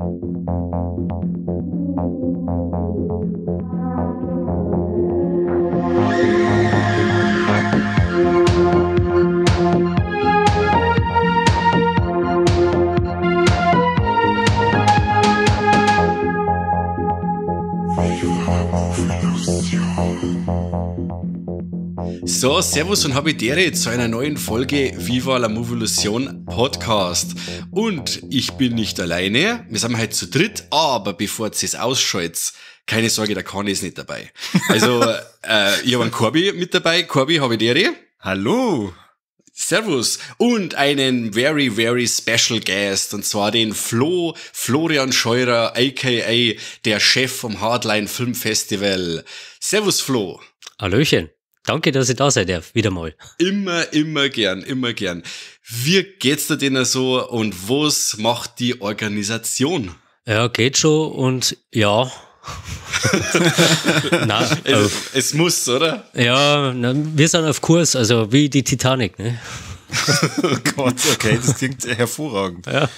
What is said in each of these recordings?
So, servus und habitäre zu einer neuen Folge Viva la Movolution Podcast. Und ich bin nicht alleine, wir sind heute zu dritt, aber bevor ihr es ausschaltet, keine Sorge, der Kani ist nicht dabei. Also, ich habe einen Corby mit dabei. Corby, habitäre. Hallo. Servus. Und einen very, very special guest, und zwar den Florian Scheurer, aka der Chef vom Hardline Film Festival. Servus, Flo. Hallöchen. Danke, dass ich da sein darf, wieder mal. Immer gern. Wie geht's dir denn so und was macht die Organisation? Ja, geht schon und ja. Nein, es muss, oder? Ja, wir sind auf Kurs, also wie die Titanic, ne? Oh Gott, okay, das klingt hervorragend. Ja,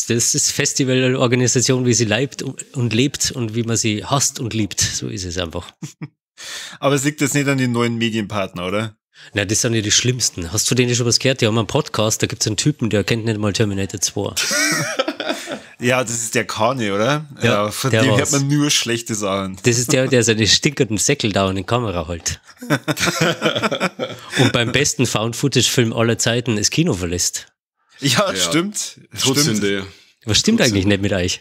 das ist Festivalorganisation, wie sie leibt und lebt und wie man sie hasst und liebt. So ist es einfach. Aber es liegt jetzt nicht an den neuen Medienpartner, oder? Na, das sind ja die schlimmsten. Hast du denen schon was gehört? Die haben einen Podcast, da gibt's einen Typen, der kennt nicht mal Terminator 2. Ja, das ist der Kani, oder? Ja, von dem hört man nur schlechte Sachen. Das ist der seine stinkenden Säckel da in die Kamera hält. Und beim besten Found-Footage-Film aller Zeiten das Kino verlässt. Ja, stimmt. Todsünde. Was stimmt eigentlich nicht mit euch?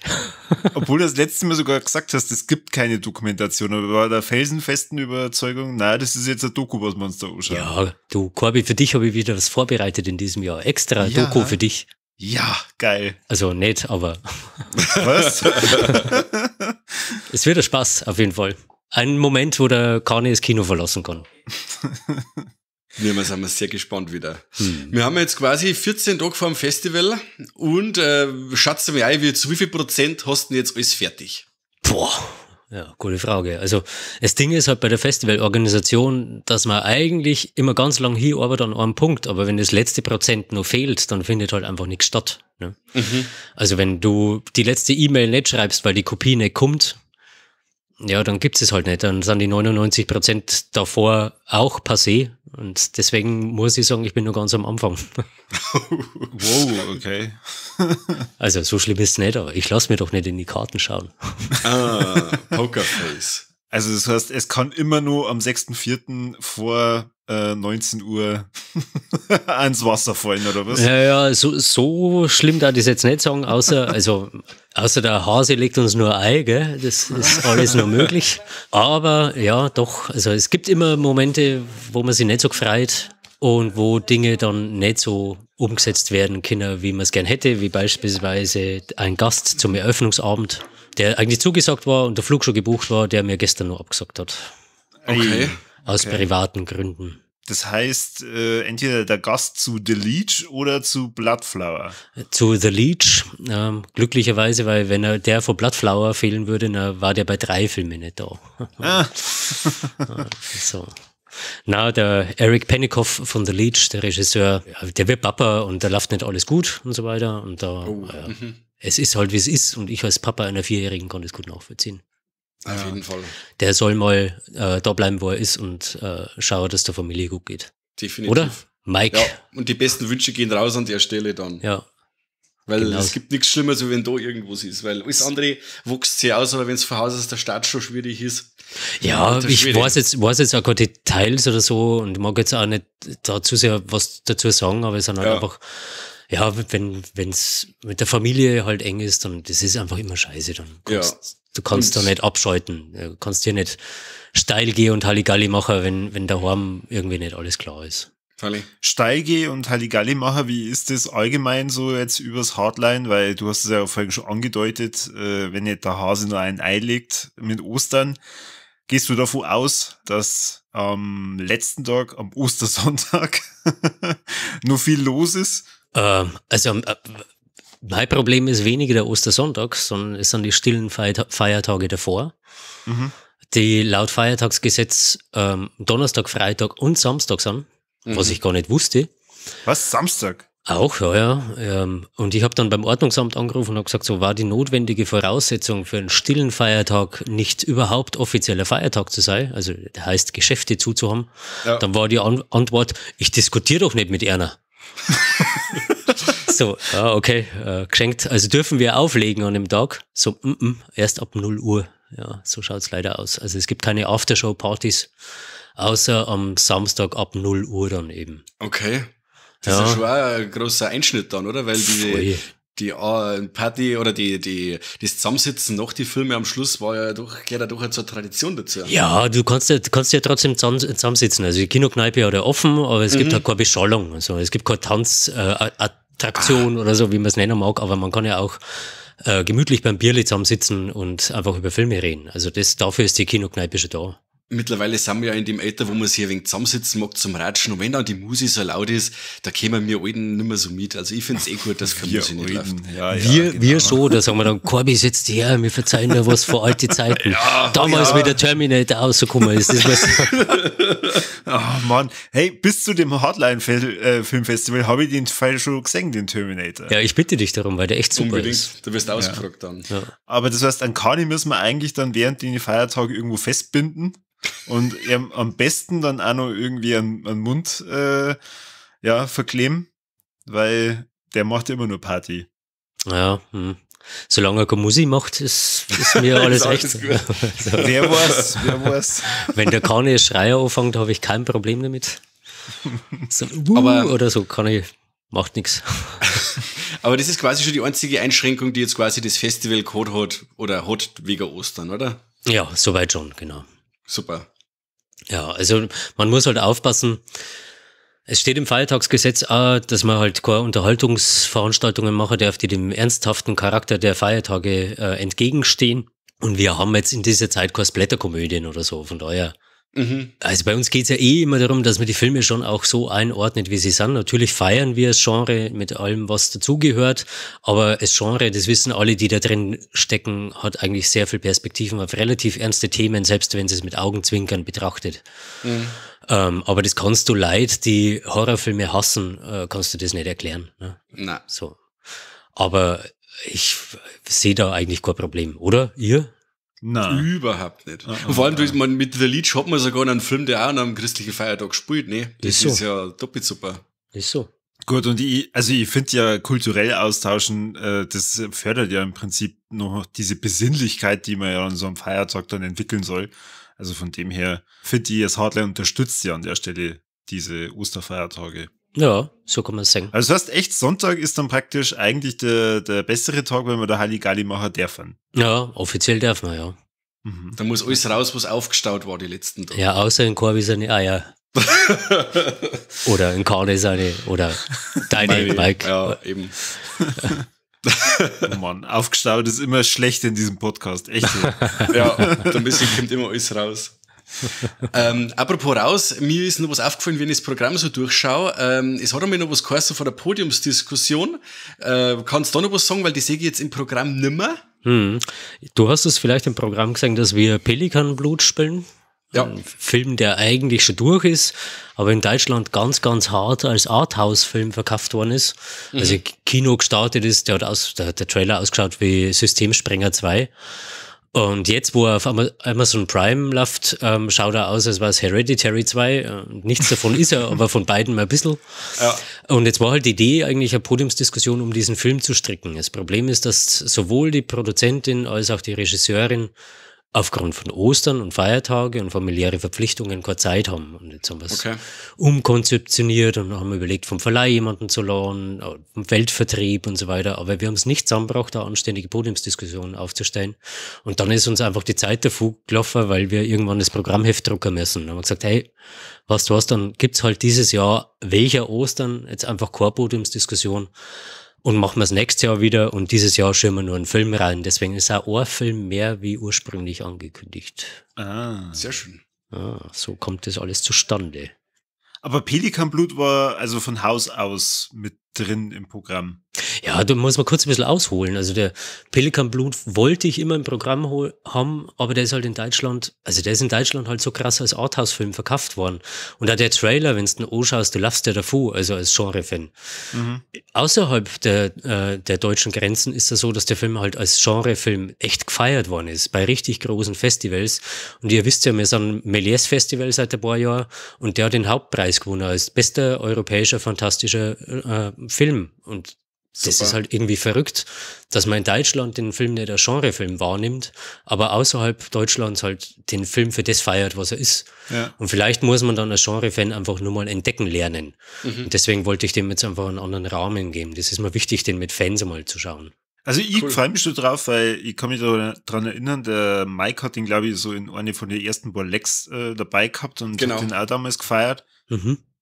Obwohl du das letzte Mal sogar gesagt hast, es gibt keine Dokumentation, aber war der felsenfesten Überzeugung, nein, das ist jetzt ein Doku, was wir uns da anschauen. Ja, du, Corby, für dich habe ich wieder was vorbereitet in diesem Jahr. Extra Doku für dich. Ja, geil. Also nicht, aber was? Es wird ein Spaß, auf jeden Fall. Ein Moment, wo der Kani das Kino verlassen kann. Wir sind sehr gespannt wieder. Wir haben jetzt quasi 14 Tage vor dem Festival und schätze mal ein, zu wie viel Prozent hast du denn jetzt alles fertig? Boah, ja, gute Frage. Also das Ding ist halt bei der Festivalorganisation, dass man eigentlich immer ganz lang hier arbeitet an einem Punkt, aber wenn das letzte Prozent noch fehlt, dann findet halt einfach nichts statt. Ne? Also wenn du die letzte E-Mail nicht schreibst, weil die Kopie nicht kommt, ja, dann gibt's es halt nicht. Dann sind die 99% davor auch passé. Und deswegen muss ich sagen, ich bin nur ganz am Anfang. Wow, okay. Also so schlimm ist es nicht, aber ich lasse mir doch nicht in die Karten schauen. Pokerface. Also das heißt, es kann immer nur am 6.4. vor 19 Uhr ans Wasser fallen, oder was? Ja, so schlimm darf ich das jetzt nicht sagen, außer der Hase legt uns nur ein Ei, gell? Das ist alles noch möglich. Aber ja, doch, also es gibt immer Momente, wo man sich nicht so gefreut und wo Dinge dann nicht so umgesetzt werden können, wie man es gern hätte, wie beispielsweise ein Gast zum Eröffnungsabend, der eigentlich zugesagt war und der Flug schon gebucht war, der mir gestern noch abgesagt hat. Okay. Aus privaten Gründen. Das heißt, entweder der Gast zu The Leech oder zu Bloodflower. Zu The Leech, glücklicherweise, weil wenn der von Bloodflower fehlen würde, dann war der bei 3 Filmen nicht da. So. Na, der Eric Pennycoff von The Leech, der Regisseur, der wird Papa und da läuft nicht alles gut und so weiter. Und da, es ist halt, wie es ist, und ich als Papa einer 4-Jährigen kann das gut nachvollziehen. Auf jeden Fall. Der soll mal da bleiben, wo er ist und schauen, dass der Familie gut geht. Definitiv. Oder? Mike. Ja, und die besten Wünsche gehen raus an der Stelle dann. Ja. Weil genau. Es gibt nichts Schlimmeres, als wenn da irgendwas ist. Weil alles andere wächst sehr aus, aber wenn es von Haus aus der Stadt schon schwierig ist. Ja, ich weiß jetzt auch keine Details oder so und mag jetzt auch nicht dazu sehr was dazu sagen, aber es sind halt einfach, ja, wenn es mit der Familie halt eng ist, dann das ist einfach immer scheiße. Dann du kannst da nicht abschalten. Du kannst hier nicht steil gehen und Halligalli machen, wenn daheim irgendwie nicht alles klar ist. Steige und Halligalli machen, wie ist das allgemein so jetzt übers Hardline? Weil du hast es ja vorhin schon angedeutet, wenn nicht der Hase nur ein Ei legt mit Ostern, gehst du davon aus, dass am letzten Tag, am Ostersonntag, noch viel los ist? Mein Problem ist weniger der Ostersonntag, sondern es sind die stillen Feiertage davor, die laut Feiertagsgesetz Donnerstag, Freitag und Samstag sind, was ich gar nicht wusste. Was? Samstag? Auch, ja. Und ich habe dann beim Ordnungsamt angerufen und habe gesagt, so war die notwendige Voraussetzung für einen stillen Feiertag nicht überhaupt offizieller Feiertag zu sein, also der heißt Geschäfte zuzuhaben. Ja. Dann war die Antwort, ich diskutiere doch nicht mit Erna. So, ja, okay, geschenkt. Also dürfen wir auflegen an dem Tag? So, erst ab 0 Uhr. Ja, so schaut's leider aus. Also es gibt keine Aftershow-Partys, außer am Samstag ab 0 Uhr dann eben. Okay. Das ist ja schon ein großer Einschnitt dann, oder? Weil die Party oder das Zusammensitzen nach die Filme am Schluss gehört ja doch zur Tradition dazu. Ja, du kannst ja trotzdem zusammensitzen. Also die Kinokneipe hat ja offen, aber es gibt halt keine Beschallung. Also es gibt keine Tanzattraktion oder so, wie man es nennen mag, aber man kann ja auch gemütlich beim Bierli zusammensitzen und einfach über Filme reden. Also dafür ist die Kinokneipe schon da. Mittlerweile sind wir ja in dem Alter, wo man sich ein wenig zusammensitzen mag zum Ratschen. Und wenn dann die Musik so laut ist, da kämen wir Alten nicht mehr so mit. Also ich find's gut, dass keine Musik nicht läuft. Ja, wir schon, da sagen wir dann, Corby, setz dich her, wir verzeihen dir was vor alte Zeiten. Damals, wie der Terminator rausgekommen ist. Das oh Mann. Hey, bis zu dem Hardline-Filmfestival habe ich den Fall schon gesehen, den Terminator. Ja, ich bitte dich darum, weil der echt super ist. Du wirst ausgefragt dann. Ja. Aber das heißt, an Kani müssen wir eigentlich dann während den Feiertage irgendwo festbinden. Und am besten dann auch noch irgendwie einen Mund verkleben, weil der macht immer nur Party. Ja, solange er keine Musik macht, ist mir alles recht. So. Wer weiß. Wenn der Kani Schreier anfängt, habe ich kein Problem damit. So, oder so, macht nichts. Aber das ist quasi schon die einzige Einschränkung, die jetzt quasi das Festival Code hat oder hat wegen Ostern, oder? Ja, soweit schon, genau. Super. Ja, also man muss halt aufpassen. Es steht im Feiertagsgesetz auch, dass man halt keine Unterhaltungsveranstaltungen machen darf, die dem ernsthaften Charakter der Feiertage entgegenstehen. Und wir haben jetzt in dieser Zeit keine Blätterkomödien oder so, von daher. Also bei uns geht's ja immer darum, dass man die Filme schon auch so einordnet, wie sie sind. Natürlich feiern wir das Genre mit allem, was dazugehört, aber das Genre, das wissen alle, die da drin stecken, hat eigentlich sehr viel Perspektiven auf relativ ernste Themen, selbst wenn sie es mit Augenzwinkern betrachtet. Aber das kannst du Leid, die Horrorfilme hassen, kannst du das nicht erklären. Ne? Nein. So. Aber ich sehe da eigentlich kein Problem, oder? Ihr? Nein. Überhaupt nicht. Und vor allem mit The Leech hat man sogar einen Film, der auch an einem christlichen Feiertag spielt, ne? Das ist ja doppelt super. Ist so. Gut, und ich finde ja kulturell austauschen, das fördert ja im Prinzip noch diese Besinnlichkeit, die man ja an so einem Feiertag dann entwickeln soll. Also von dem her finde ich, das Hardline unterstützt ja an der Stelle diese Osterfeiertage. Ja, so kann man es sagen. Also das heißt, echt Sonntag ist dann praktisch eigentlich der bessere Tag, wenn wir da Halligalli machen dürfen. Ja, offiziell darf man, ja. Da muss alles raus, was aufgestaut war die letzten Tage. Ja, außer in Corby seine Eier. Oder in Karne seine, oder deine, Mike. Ja, eben. Oh Mann, aufgestaut ist immer schlecht in diesem Podcast, echt. Ja, ein bisschen kommt immer alles raus. Apropos raus, mir ist noch was aufgefallen, wenn ich das Programm so durchschaue. Es hat einmal noch was geheißen von der Podiumsdiskussion. Kannst du da noch was sagen, weil die sehe ich jetzt im Programm nimmer? Du hast es vielleicht im Programm gesagt, dass wir Pelikanblut spielen. Ja. Ein Film, der eigentlich schon durch ist, aber in Deutschland ganz, ganz hart als Arthouse-Film verkauft worden ist. Also Kino gestartet ist, der Trailer ausgeschaut wie Systemsprenger 2. Und jetzt, wo er auf Amazon Prime läuft, schaut er aus, als war es Hereditary 2. Nichts davon ist er, aber von beiden mal ein bisschen. Ja. Und jetzt war halt die Idee, eigentlich eine Podiumsdiskussion, um diesen Film zu stricken. Das Problem ist, dass sowohl die Produzentin als auch die Regisseurin aufgrund von Ostern und Feiertage und familiäre Verpflichtungen keine Zeit haben. Und jetzt haben wir es umkonzeptioniert und haben überlegt, vom Verleih jemanden zu laden, vom Weltvertrieb und so weiter. Aber wir haben es nicht zusammengebracht, da anständige Podiumsdiskussionen aufzustellen. Und dann ist uns einfach die Zeit davor gelaufen, weil wir irgendwann das Programmheft drucken müssen. Dann haben wir gesagt, hey, weißt du was, dann gibt's halt dieses Jahr welcher Ostern jetzt einfach keine Podiumsdiskussion. Und machen wir es nächstes Jahr wieder und dieses Jahr schieben wir nur einen Film rein. Deswegen ist auch ein Film mehr wie ursprünglich angekündigt. Ah, sehr schön. So kommt das alles zustande. Aber Pelikanblut war also von Haus aus mit drin im Programm? Ja, da muss man kurz ein bisschen ausholen. Also der Pelikan Blut wollte ich immer im Programm haben, aber der ist halt in Deutschland, also der ist in Deutschland halt so krass als Arthouse-Film verkauft worden. Und auch der Trailer, wenn du den anschaust, du laufst ja davor, also als Genre-Fan. Außerhalb der deutschen Grenzen ist es so, dass der Film halt als Genre-Film echt gefeiert worden ist, bei richtig großen Festivals. Und ihr wisst ja, wir sind Méliès-Festival seit ein paar Jahren und der hat den Hauptpreis gewonnen als bester europäischer fantastischer Film. Und das ist halt irgendwie verrückt, dass man in Deutschland den Film nicht als Genrefilm wahrnimmt, aber außerhalb Deutschlands halt den Film für das feiert, was er ist. Ja. Und vielleicht muss man dann als Genrefan einfach nur mal entdecken lernen. Und deswegen wollte ich dem jetzt einfach einen anderen Rahmen geben. Das ist mir wichtig, den mit Fans einmal zu schauen. Also ich freue mich schon drauf, weil ich kann mich daran erinnern, der Mike hat ihn, glaube ich, so in eine von den ersten Borlex dabei gehabt und hat den auch damals gefeiert.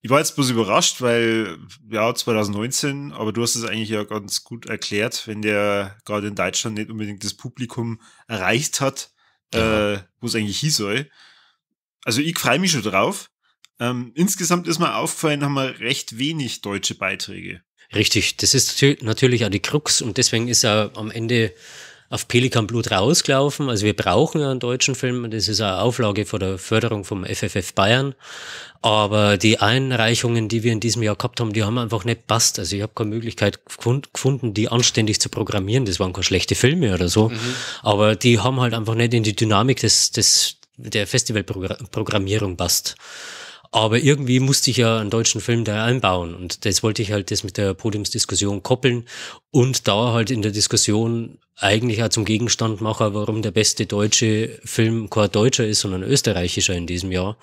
Ich war jetzt bloß überrascht, weil, ja, 2019, aber du hast es eigentlich ja ganz gut erklärt, wenn der gerade in Deutschland nicht unbedingt das Publikum erreicht hat, wo es eigentlich hin soll. Also ich freue mich schon drauf. Insgesamt ist mir aufgefallen, haben wir recht wenig deutsche Beiträge. Richtig, das ist natürlich auch die Krux und deswegen ist er am Ende auf Pelikan Blut rausgelaufen. Also wir brauchen ja einen deutschen Film, das ist eine Auflage von der Förderung vom FFF Bayern. Aber die Einreichungen, die wir in diesem Jahr gehabt haben, die haben einfach nicht passt. Also ich habe keine Möglichkeit gefunden, die anständig zu programmieren. Das waren keine schlechte Filme oder so. Aber die haben halt einfach nicht in die Dynamik der Festivalprogrammierung passt. Aber irgendwie musste ich ja einen deutschen Film da einbauen und das wollte ich halt das mit der Podiumsdiskussion koppeln und da halt in der Diskussion eigentlich auch zum Gegenstand machen, warum der beste deutsche Film kein deutscher ist, sondern österreichischer in diesem Jahr.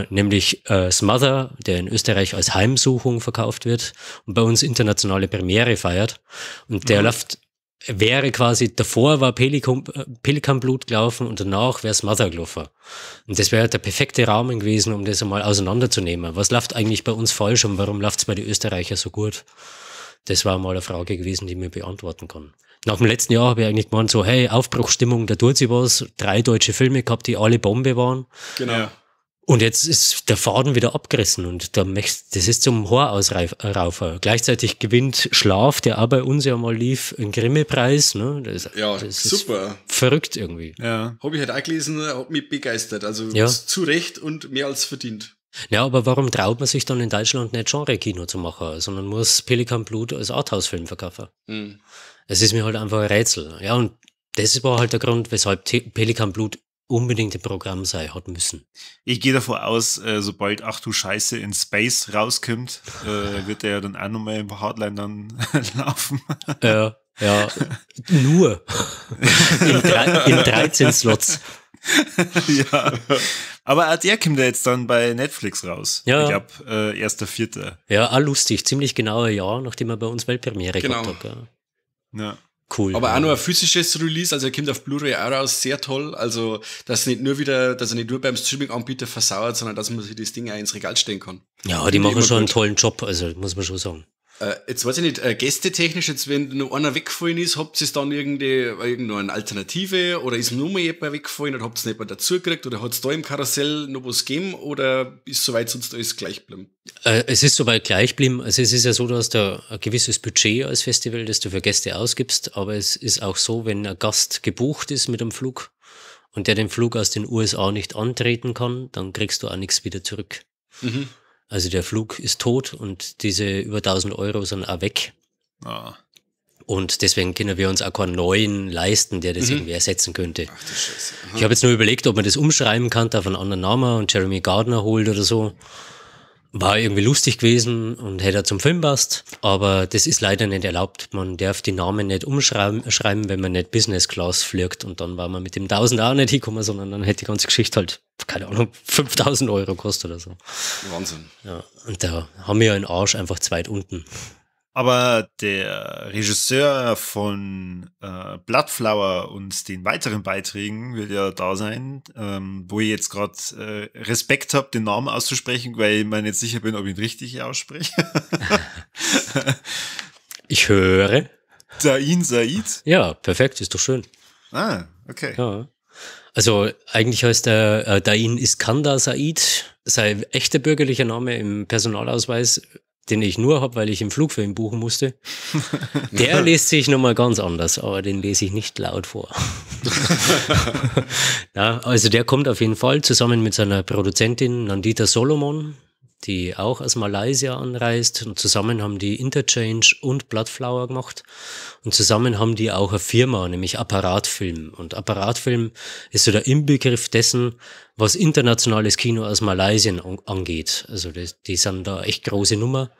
Nämlich Smother, der in Österreich als Heimsuchung verkauft wird und bei uns internationale Premiere feiert. Und der wäre quasi, davor war Pelikan Blut gelaufen und danach wäre Smother gelaufen. Und das wäre der perfekte Rahmen gewesen, um das einmal auseinanderzunehmen. Was läuft eigentlich bei uns falsch und warum läuft es bei den Österreichern so gut? Das war mal eine Frage gewesen, die ich mir beantworten kann. Nach dem letzten Jahr habe ich eigentlich gemeint so, hey, Aufbruchstimmung, da tut sich was. 3 deutsche Filme gehabt, die alle Bombe waren. Genau. Ja. Und jetzt ist der Faden wieder abgerissen und das ist zum Horrorauslaufer. Gleichzeitig gewinnt Schlaf, der auch bei uns ja mal lief, einen Grimme-Preis. Ne? Das super. Ist verrückt irgendwie. Ja. Habe ich halt auch gelesen, hat mich begeistert. Also zu Recht und mehr als verdient. Ja, aber warum traut man sich dann in Deutschland nicht Genre-Kino zu machen, sondern muss Pelikan Blut als Arthouse-Film verkaufen? Es ist mir halt einfach ein Rätsel. Ja, und das war halt der Grund, weshalb Pelikan Blut unbedingt im Programm sein hat müssen. Ich gehe davon aus, sobald Ach du Scheiße in Space rauskommt, wird der ja dann auch nochmal im Hardline dann laufen. Ja, nur in 13 Slots. Ja, aber auch der kommt ja jetzt dann bei Netflix raus. Ja. Ich glaube, 1.4. Ja, auch lustig. Ziemlich genau ein Jahr, nachdem er bei uns Weltpremiere gehabt hat. Ja. Ja. Cool. Aber auch noch ein physisches Release, also er kommt auf Blu-ray auch raus, sehr toll. Also, dass er nicht nur beim Streaming-Anbieter versauert, sondern dass man sich das Ding auch ins Regal stellen kann. Ja, die machen schon einen tollen Job, also muss man schon sagen. Jetzt weiß ich nicht, gästetechnisch, jetzt wenn noch einer weggefallen ist, habt ihr dann irgendeine Alternative oder ist nur mal jemand weggefallen oder habt ihr nicht mehr dazu gekriegt oder hat es da im Karussell noch was gegeben oder ist soweit sonst alles gleich geblieben? Es ist soweit gleich geblieben. Also es ist ja so, dass du ein gewisses Budget als Festival, das du für Gäste ausgibst, aber es ist auch so, wenn ein Gast gebucht ist mit einem Flug und der den Flug aus den USA nicht antreten kann, dann kriegst du auch nichts wieder zurück. Also der Flug ist tot und diese über 1.000 Euro sind auch weg. Ah. Und deswegen können wir uns auch keinen neuen leisten, der das irgendwie ersetzen könnte. Ach du Scheiße. Ich habe jetzt nur überlegt, ob man das umschreiben kann, auf einen anderen Namen und Jeremy Gardner holt oder so. War irgendwie lustig gewesen und hätte zum Film passt, aber das ist leider nicht erlaubt. Man darf die Namen nicht umschreiben, wenn man nicht Business Class fliegt und dann war man mit dem 1.000 auch nicht hingekommen, sondern dann hätte die ganze Geschichte halt, keine Ahnung, 5.000 Euro gekostet oder so. Wahnsinn. Ja, und da haben wir ja einen Arsch einfach zu weit unten. Aber der Regisseur von Bloodflower und den weiteren Beiträgen wird ja da sein, wo ich jetzt gerade Respekt habe, den Namen auszusprechen, weil ich mir nicht sicher bin, ob ich ihn richtig ausspreche. Ich höre. Dain Said? Ja, perfekt, ist doch schön. Ah, okay. Ja. Also eigentlich heißt er Dain Iskandar Said. Sein echter bürgerlicher Name im Personalausweis den ich nur habe, weil ich im Flug für ihn buchen musste, der liest sich nochmal ganz anders, aber den lese ich nicht laut vor. Ja, also der kommt auf jeden Fall zusammen mit seiner Produzentin Nandita Solomon, die auch aus Malaysia anreist, und zusammen haben die Interchange und Bloodflower gemacht und zusammen haben die auch eine Firma, nämlich Apparatfilm, und Apparatfilm ist so der Inbegriff dessen, was internationales Kino aus Malaysia angeht. Also die sind da echt große Nummer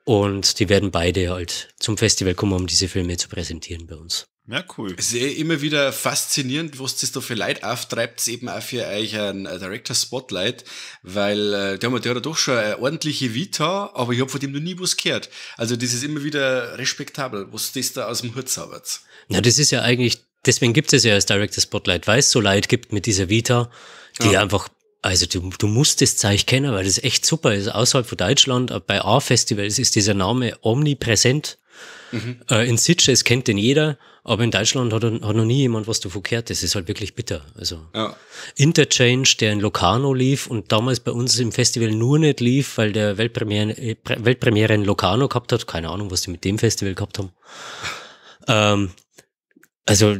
und die werden beide halt zum Festival kommen, um diese Filme zu präsentieren bei uns. Ja, cool. Es ist immer wieder faszinierend, was das da für Leute auftreibt, eben auch für euch ein Director Spotlight, weil der hat ja doch schon eine ordentliche Vita, aber ich habe von dem noch nie was gehört. Also das ist immer wieder respektabel, was das da aus dem Hut zaubert. Na, das ist ja eigentlich, deswegen gibt es ja als Director Spotlight, weil es so Leute gibt mit dieser Vita, die einfach, also du musst das Zeug kennen, weil das echt super ist. Außerhalb von Deutschland, bei A-Festivals ist dieser Name omnipräsent. In Sitges kennt den jeder, aber in Deutschland hat noch nie jemand was davon gehört. Das ist halt wirklich bitter. Also Interchange, der in Locarno lief und damals bei uns im Festival nur nicht lief, weil der Weltpremiere in Locarno gehabt hat. Keine Ahnung, was die mit dem Festival gehabt haben. Also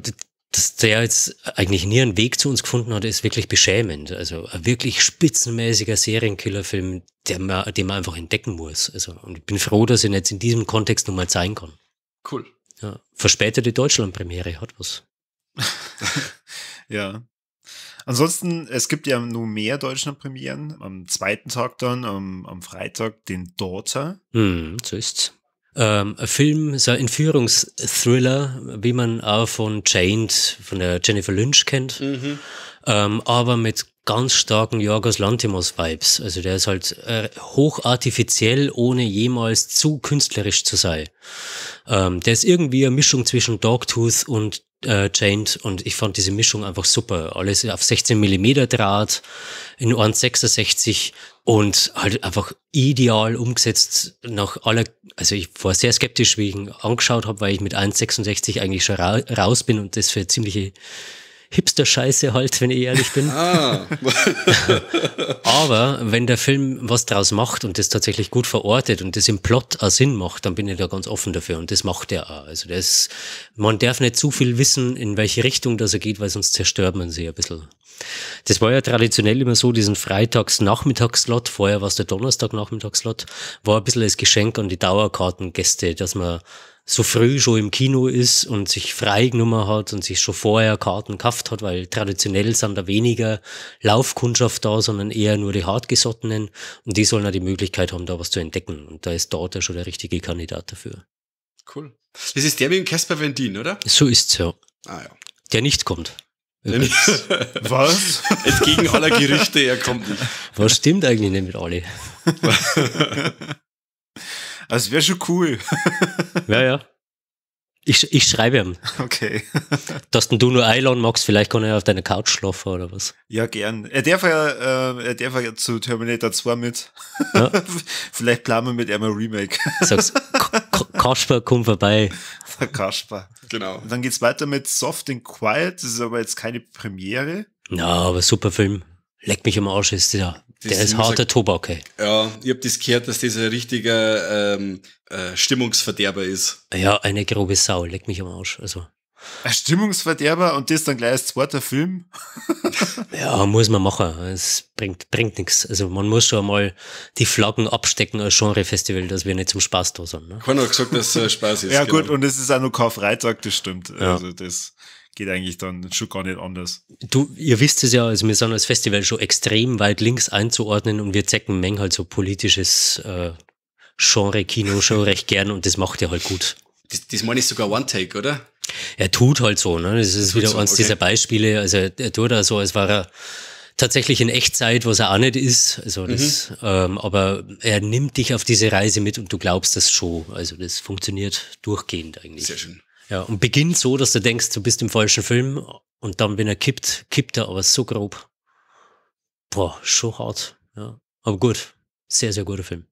dass der jetzt eigentlich nie einen Weg zu uns gefunden hat, ist wirklich beschämend. Also ein wirklich spitzenmäßiger Serienkillerfilm, den man einfach entdecken muss. Also, und ich bin froh, dass ich ihn jetzt in diesem Kontext nochmal zeigen kann. Cool. Ja, verspätete Deutschland-Premiere hat was. Ja. Ansonsten, es gibt ja nur mehr Deutschland-Premieren. Am zweiten Tag dann, am Freitag, den Daughter. So ist's. Ein Film, so ein Entführungsthriller, wie man auch von Chained, von der Jennifer Lynch kennt, aber mit ganz starken Yorgos Lanthimos-Vibes. Also der ist halt hochartifiziell, ohne jemals zu künstlerisch zu sein. Der ist irgendwie eine Mischung zwischen Dogtooth und Chained, und ich fand diese Mischung einfach super. Alles auf 16mm Draht, in 1,66 und halt einfach ideal umgesetzt nach aller, also ich war sehr skeptisch, wie ich ihn angeschaut habe, weil ich mit 1,66 eigentlich schon raus bin und das für ziemliche Hipster-Scheiße halt, wenn ich ehrlich bin. Aber wenn der Film was draus macht und das tatsächlich gut verortet und das im Plot auch Sinn macht, dann bin ich da ganz offen dafür, und das macht er auch. Also man darf nicht zu viel wissen, in welche Richtung das er geht, weil sonst zerstört man sie ein bisschen. Das war ja traditionell immer so, diesen Freitags-Nachmittagsslot, vorher war es der Donnerstag-Nachmittagsslot, war ein bisschen als Geschenk an die Dauerkartengäste, dass man so früh schon im Kino ist und sich frei genommen hat und sich schon vorher Karten gekauft hat, weil traditionell sind da weniger Laufkundschaft da, sondern eher nur die Hartgesottenen, und die sollen auch die Möglichkeit haben, da was zu entdecken, und da ist dort ja schon der richtige Kandidat dafür. Cool. Das ist der mit dem Caspar Van Dien, oder? So ist's, ja. Ah ja. Der nicht kommt. Was? Entgegen aller Gerüchte, er kommt nicht. Was stimmt eigentlich nicht mit alle? Also wäre schon cool. Ja. Ich schreibe ihm. Okay. Dass du nur einladen magst, vielleicht kann er auf deiner Couch schlafen oder was. Ja, gern. Er darf ja zu Terminator 2 mit. Ja. Vielleicht planen wir mit ihm ein Remake. Sagst, Kasper, komm vorbei. Der Kasper. Genau. Und dann geht's weiter mit Soft and Quiet. Das ist aber jetzt keine Premiere. Ja, aber super Film. Leck mich am Arsch, der ist harter Tobak, ey. Ja, ich hab das gehört, dass das ein richtiger Stimmungsverderber ist. Ja, eine grobe Sau, leck mich am Arsch. Also. Ein Stimmungsverderber, und das dann gleich als zweiter Film? Ja, muss man machen. Es bringt nichts. Also man muss schon mal die Flaggen abstecken als Genrefestival, dass wir nicht zum Spaß da sind. Ne? Keiner hat gesagt, dass es Spaß ist. Ja, genau. gut, und es ist auch nur Karfreitag, das stimmt. Ja. Also das geht eigentlich dann schon gar nicht anders. Ihr wisst es ja, also wir sind als Festival schon extrem weit links einzuordnen, und wir zecken Menge halt so politisches Genre-Kino schon recht gern, und das macht er halt gut. Das meine ich sogar One-Take, oder? Er tut halt so, ne? Das ist wieder so, eins dieser Beispiele. Also er tut da so, als war er tatsächlich in Echtzeit, was er auch nicht ist. Also das, aber er nimmt dich auf diese Reise mit und du glaubst das schon. Also das funktioniert durchgehend eigentlich. Sehr schön. Ja, und beginnt so, dass du denkst, du bist im falschen Film, und dann, wenn er kippt er aber so grob. Boah, schon hart. Ja. Aber gut, sehr, sehr guter Film.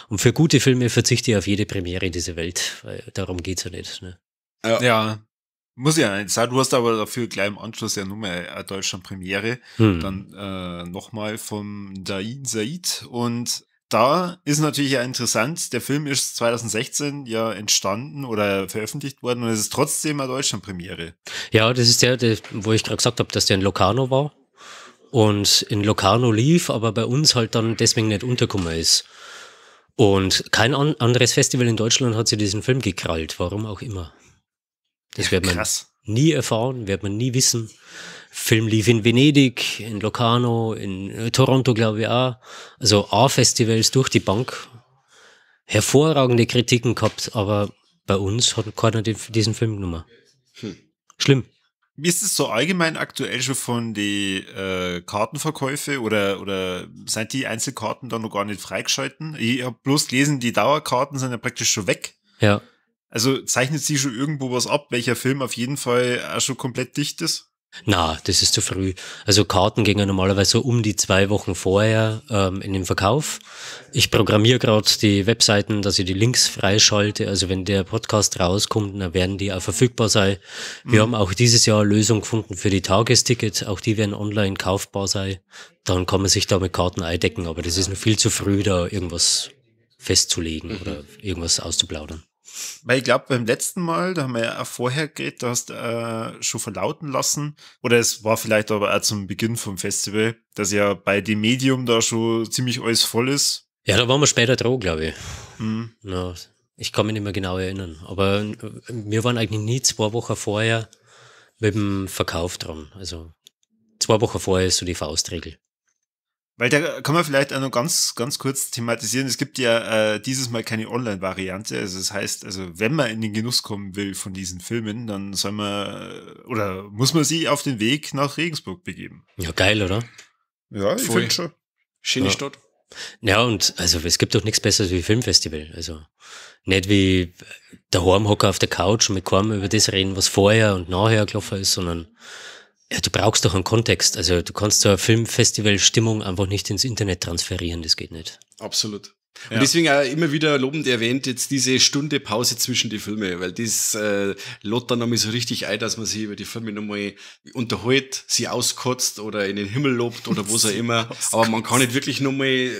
Und für gute Filme verzichte ich auf jede Premiere dieser Welt, weil darum geht's ja nicht. Ne? Ja. Muss ja nicht sein. Du hast aber dafür gleich im Anschluss ja nochmal eine Deutschland-Premiere. Dann nochmal vom Dain Said. Und da ist natürlich ja interessant, der Film ist 2016 ja entstanden oder veröffentlicht worden und es ist trotzdem eine Deutschlandpremiere. Ja, das ist der, wo ich gerade gesagt habe, dass der in Locarno war und in Locarno lief, aber bei uns halt dann deswegen nicht untergekommen ist. Und kein anderes Festival in Deutschland hat sich diesen Film gekrallt, warum auch immer. Das wird man nie erfahren, wird man nie wissen. Film lief in Venedig, in Locarno, in Toronto, glaube ich auch. Also A-Festivals durch die Bank. Hervorragende Kritiken gehabt, aber bei uns hat keiner diesen Film genommen. Schlimm. Wie ist es so allgemein aktuell schon von den Kartenverkäufe oder sind die Einzelkarten da noch gar nicht freigeschalten? Ich habe bloß gelesen, die Dauerkarten sind ja praktisch schon weg. Ja. Also zeichnet sich schon irgendwo was ab, welcher Film auf jeden Fall auch schon komplett dicht ist? Na, das ist zu früh. Also Karten gehen ja normalerweise so um die 2 Wochen vorher in den Verkauf. Ich programmiere gerade die Webseiten, dass ich die Links freischalte. Also wenn der Podcast rauskommt, dann werden die auch verfügbar sein. Wir haben auch dieses Jahr eine Lösung gefunden für die Tagestickets. Auch die werden online kaufbar sein. Dann kann man sich da mit Karten eindecken. Aber das ist noch viel zu früh, da irgendwas festzulegen oder irgendwas auszuplaudern. Weil ich glaube, beim letzten Mal, da haben wir ja auch vorher geredet, da hast du schon verlauten lassen, oder es war vielleicht aber auch zum Beginn vom Festival, dass ja bei dem Medium da schon ziemlich alles voll ist. Ja, da waren wir später dran, glaube ich. Ja, ich kann mich nicht mehr genau erinnern. Aber wir waren eigentlich nie 2 Wochen vorher mit dem Verkauf dran. Also 2 Wochen vorher ist so die Faustregel. Weil da kann man vielleicht auch noch ganz kurz thematisieren. Es gibt ja dieses Mal keine Online-Variante. Also das heißt, also wenn man in den Genuss kommen will von diesen Filmen, dann soll man oder muss man sich auf den Weg nach Regensburg begeben. Ja, geil, oder? Ja, ich finde schon. Schöne Stadt. Ja, und also es gibt doch nichts Besseres wie Filmfestival. Also nicht wie daheim hocken auf der Couch und mit keinem über das reden, was vorher und nachher gelaufen ist, sondern ja, du brauchst doch einen Kontext. Also du kannst so eine Filmfestival-Stimmung einfach nicht ins Internet transferieren, das geht nicht. Absolut. Und deswegen auch immer wieder lobend erwähnt, jetzt diese Stunde Pause zwischen die Filme, weil das lädt dann nochmal so richtig ein, dass man sich über die Filme nochmal unterhält, sie auskotzt oder in den Himmel lobt oder was auch immer. Aber man kann nicht wirklich nochmal,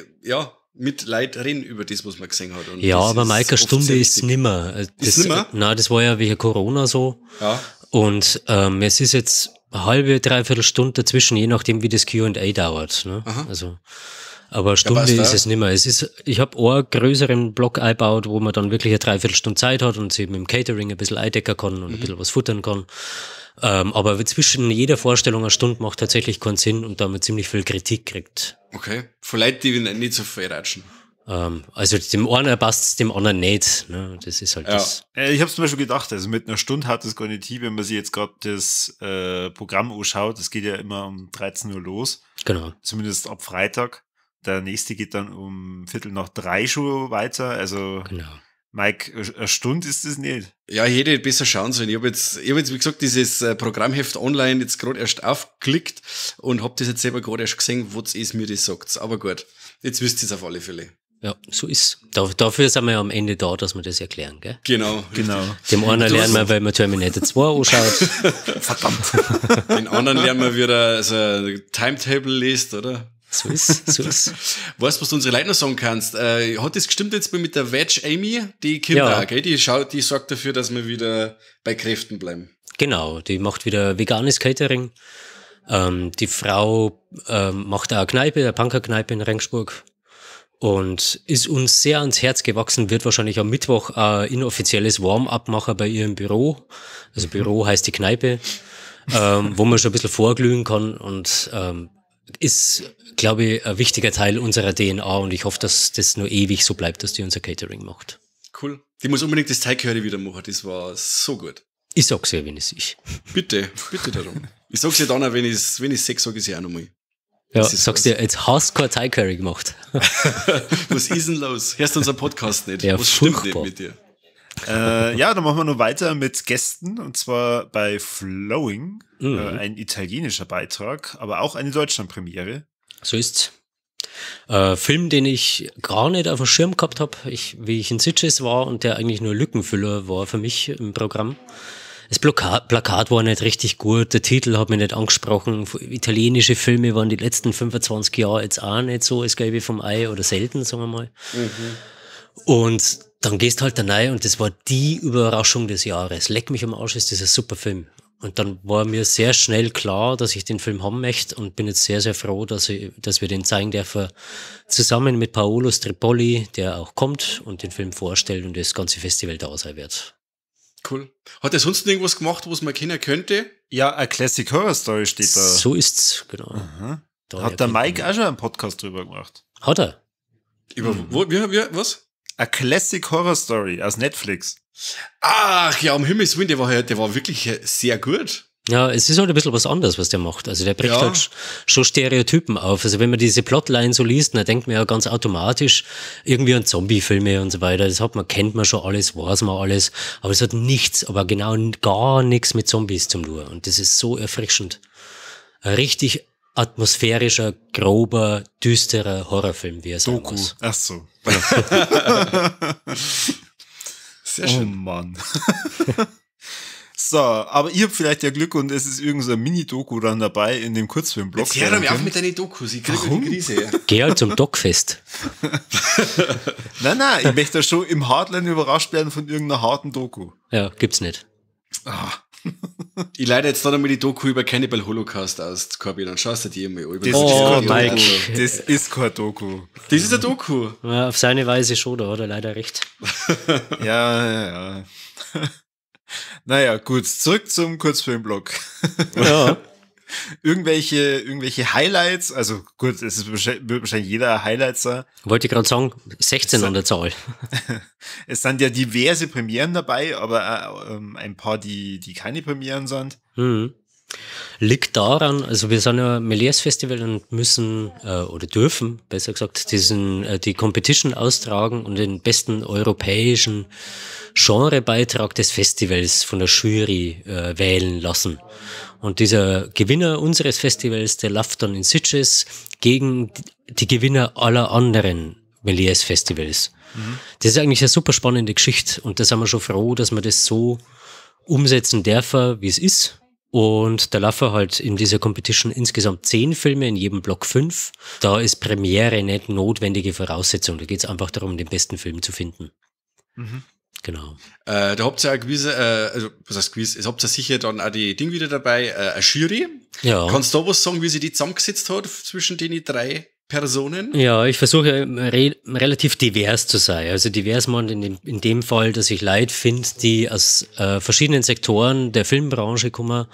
mit Leid reden über das, was man gesehen hat. Und ja, aber Maike, eine Stunde ist nimmer. Ist nimmer? Nein, das war ja wegen Corona so. Ja. Und es ist jetzt eine halbe, 3/4 Stunde dazwischen, je nachdem, wie das Q&A dauert. Ne? Also, aber eine Stunde ist es nicht mehr. Ich habe auch einen größeren Block eingebaut, wo man dann wirklich eine 3/4 Stunde Zeit hat und sich mit dem Catering ein bisschen eindecken kann und ein bisschen was futtern kann. Aber zwischen jeder Vorstellung eine Stunde macht tatsächlich keinen Sinn und damit ziemlich viel Kritik kriegt. Okay. Von Leuten, die nicht so viel ratschen. Also dem einen passt es, dem anderen nicht. Ne? Das ist halt das. Ich habe es mir schon gedacht, also mit einer Stunde hat es gar nicht hin, wenn man sich jetzt gerade das Programm anschaut. Das geht ja immer um 13 Uhr los. Genau. Zumindest ab Freitag. Der nächste geht dann um 2:45 schon weiter. Also Genau. Mike, eine Stunde ist das nicht. Ja, ich hätte besser schauen sollen. Ich hab jetzt, wie gesagt, dieses Programmheft online jetzt gerade erst aufgeklickt und hab das jetzt selber gerade erst gesehen, was es mir das sagt. Aber gut, jetzt wisst ihr es auf alle Fälle. Ja, so ist. Dafür sind wir ja am Ende da, dass wir das erklären, gell? Genau. Dem einen lernen wir, weil man Terminator 2 anschaut. Verdammt. Den anderen lernen wir wieder so ein Timetable liest, oder? So ist. Weißt du, was du unsere Leute noch sagen kannst? Hat das gestimmt jetzt mit der Veg Amy? Die kommt auch, gell? Die sorgt dafür, dass wir wieder bei Kräften bleiben. Genau, die macht wieder veganes Catering. Die Frau macht auch eine Kneipe, eine Punkerkneipe in Regensburg. Und ist uns sehr ans Herz gewachsen, wird wahrscheinlich am Mittwoch ein inoffizielles Warm-up machen bei ihr im Büro. Also Büro heißt die Kneipe, wo man schon ein bisschen vorglühen kann und ist, glaube ich, ein wichtiger Teil unserer DNA und ich hoffe, dass das nur ewig so bleibt, dass die unser Catering macht. Cool. Die muss unbedingt das Teig-Curry wieder machen, das war so gut. Ich sag's ja, wenn es ich. Bitte darum. Ich sag's ja dann auch, wenn ich sag, sag ich es auch nochmal. Ja, sagst dir, jetzt hast du kein Thai Curry gemacht. Was ist denn los? Hörst du unseren Podcast nicht? Ja, was furchtbar. stimmt nicht mit dir? Dann machen wir noch weiter mit Gästen und zwar bei Flowing, ein italienischer Beitrag, aber auch eine Deutschlandpremiere. So ist's. Film, den ich gar nicht auf dem Schirm gehabt habe, wie ich in Sitges war und der eigentlich nur Lückenfüller war für mich im Programm. Das Plakat war nicht richtig gut, der Titel hat mich nicht angesprochen. Italienische Filme waren die letzten 25 Jahre jetzt auch nicht so das Gelbe vom Ei oder selten, sagen wir mal. Und dann gehst halt da rein und das war die Überraschung des Jahres. Leck mich am Arsch, ist das ein super Film. Und dann war mir sehr schnell klar, dass ich den Film haben möchte und bin jetzt sehr, sehr froh, dass wir den zeigen dürfen, zusammen mit Paolo Stripolli, der auch kommt und den Film vorstellt und das ganze Festival da sein wird. Cool. Hat er sonst irgendwas gemacht, was man kennen könnte? Ja, a Classic Horror Story steht da. So ist's, genau. Hat der Mike auch schon einen Podcast drüber gemacht? Hat er? Über was? A Classic Horror Story aus Netflix. Ach ja, um Himmels Willen, der war wirklich sehr gut. Ja, es ist halt ein bisschen was anderes, was der macht. Also der bricht Ja. halt schon Stereotypen auf. Also wenn man diese Plotline so liest, dann denkt man ja ganz automatisch irgendwie an Zombie-Filme und so weiter. Kennt man schon alles, weiß man alles. Aber es hat nichts, aber genau gar nichts mit Zombies zu tun. Und das ist so erfrischend. Ein richtig atmosphärischer, grober, düsterer Horrorfilm, wie er sein Doku. muss. Ach so. Sehr Oh schön. Mann. So, aber ihr habt vielleicht ja Glück und es ist irgend so ein Mini-Doku dann dabei in dem Kurzfilmblog. Jetzt hör doch mal auf mit deinen Dokus, ich kriege die Krise. Geh halt zum Dogfest. Nein, ich möchte da schon im Hardline überrascht werden von irgendeiner harten Doku. Ja, gibt's nicht. Ich leite jetzt noch einmal die Doku über Cannibal Holocaust aus, Corby, dann schaust du die mal an. Das Oh, ist kein Mike. Doku. Das ist kein Doku. Das ist eine Doku. Ja, auf seine Weise schon, da hat er leider recht. Ja. Naja, gut, zurück zum Kurzfilmblog. Ja. Irgendwelche Highlights, also gut, wird wahrscheinlich jeder Highlights sein. Wollte ich gerade sagen, 16 an der Zahl. Es sind ja diverse Premieren dabei, aber auch, ein paar, die keine Premieren sind. Mhm. Liegt daran, also wir sind ja Méliès Festival und müssen oder dürfen, besser gesagt, die Competition austragen und den besten europäischen Genrebeitrag des Festivals von der Jury wählen lassen. Und dieser Gewinner unseres Festivals, der läuft dann in Sitges gegen die Gewinner aller anderen Méliès Festivals. Das ist eigentlich eine super spannende Geschichte und da sind wir schon froh, dass wir das so umsetzen dürfen, wie es ist. Und da laufen halt in dieser Competition insgesamt 10 Filme, in jedem Block 5. Da ist Premiere nicht notwendige Voraussetzung. Da geht es einfach darum, den besten Film zu finden. Genau. Da habt ihr ja gewisse, also was heißt gewiss, es habt ihr sicher dann auch die Ding wieder dabei, eine Jury. Ja. Kannst du da was sagen, wie sie die zusammengesetzt hat zwischen den 3 Personen? Ja, ich versuche relativ divers zu sein. Also divers man in dem Fall, dass ich Leute finde, die aus verschiedenen Sektoren der Filmbranche kommen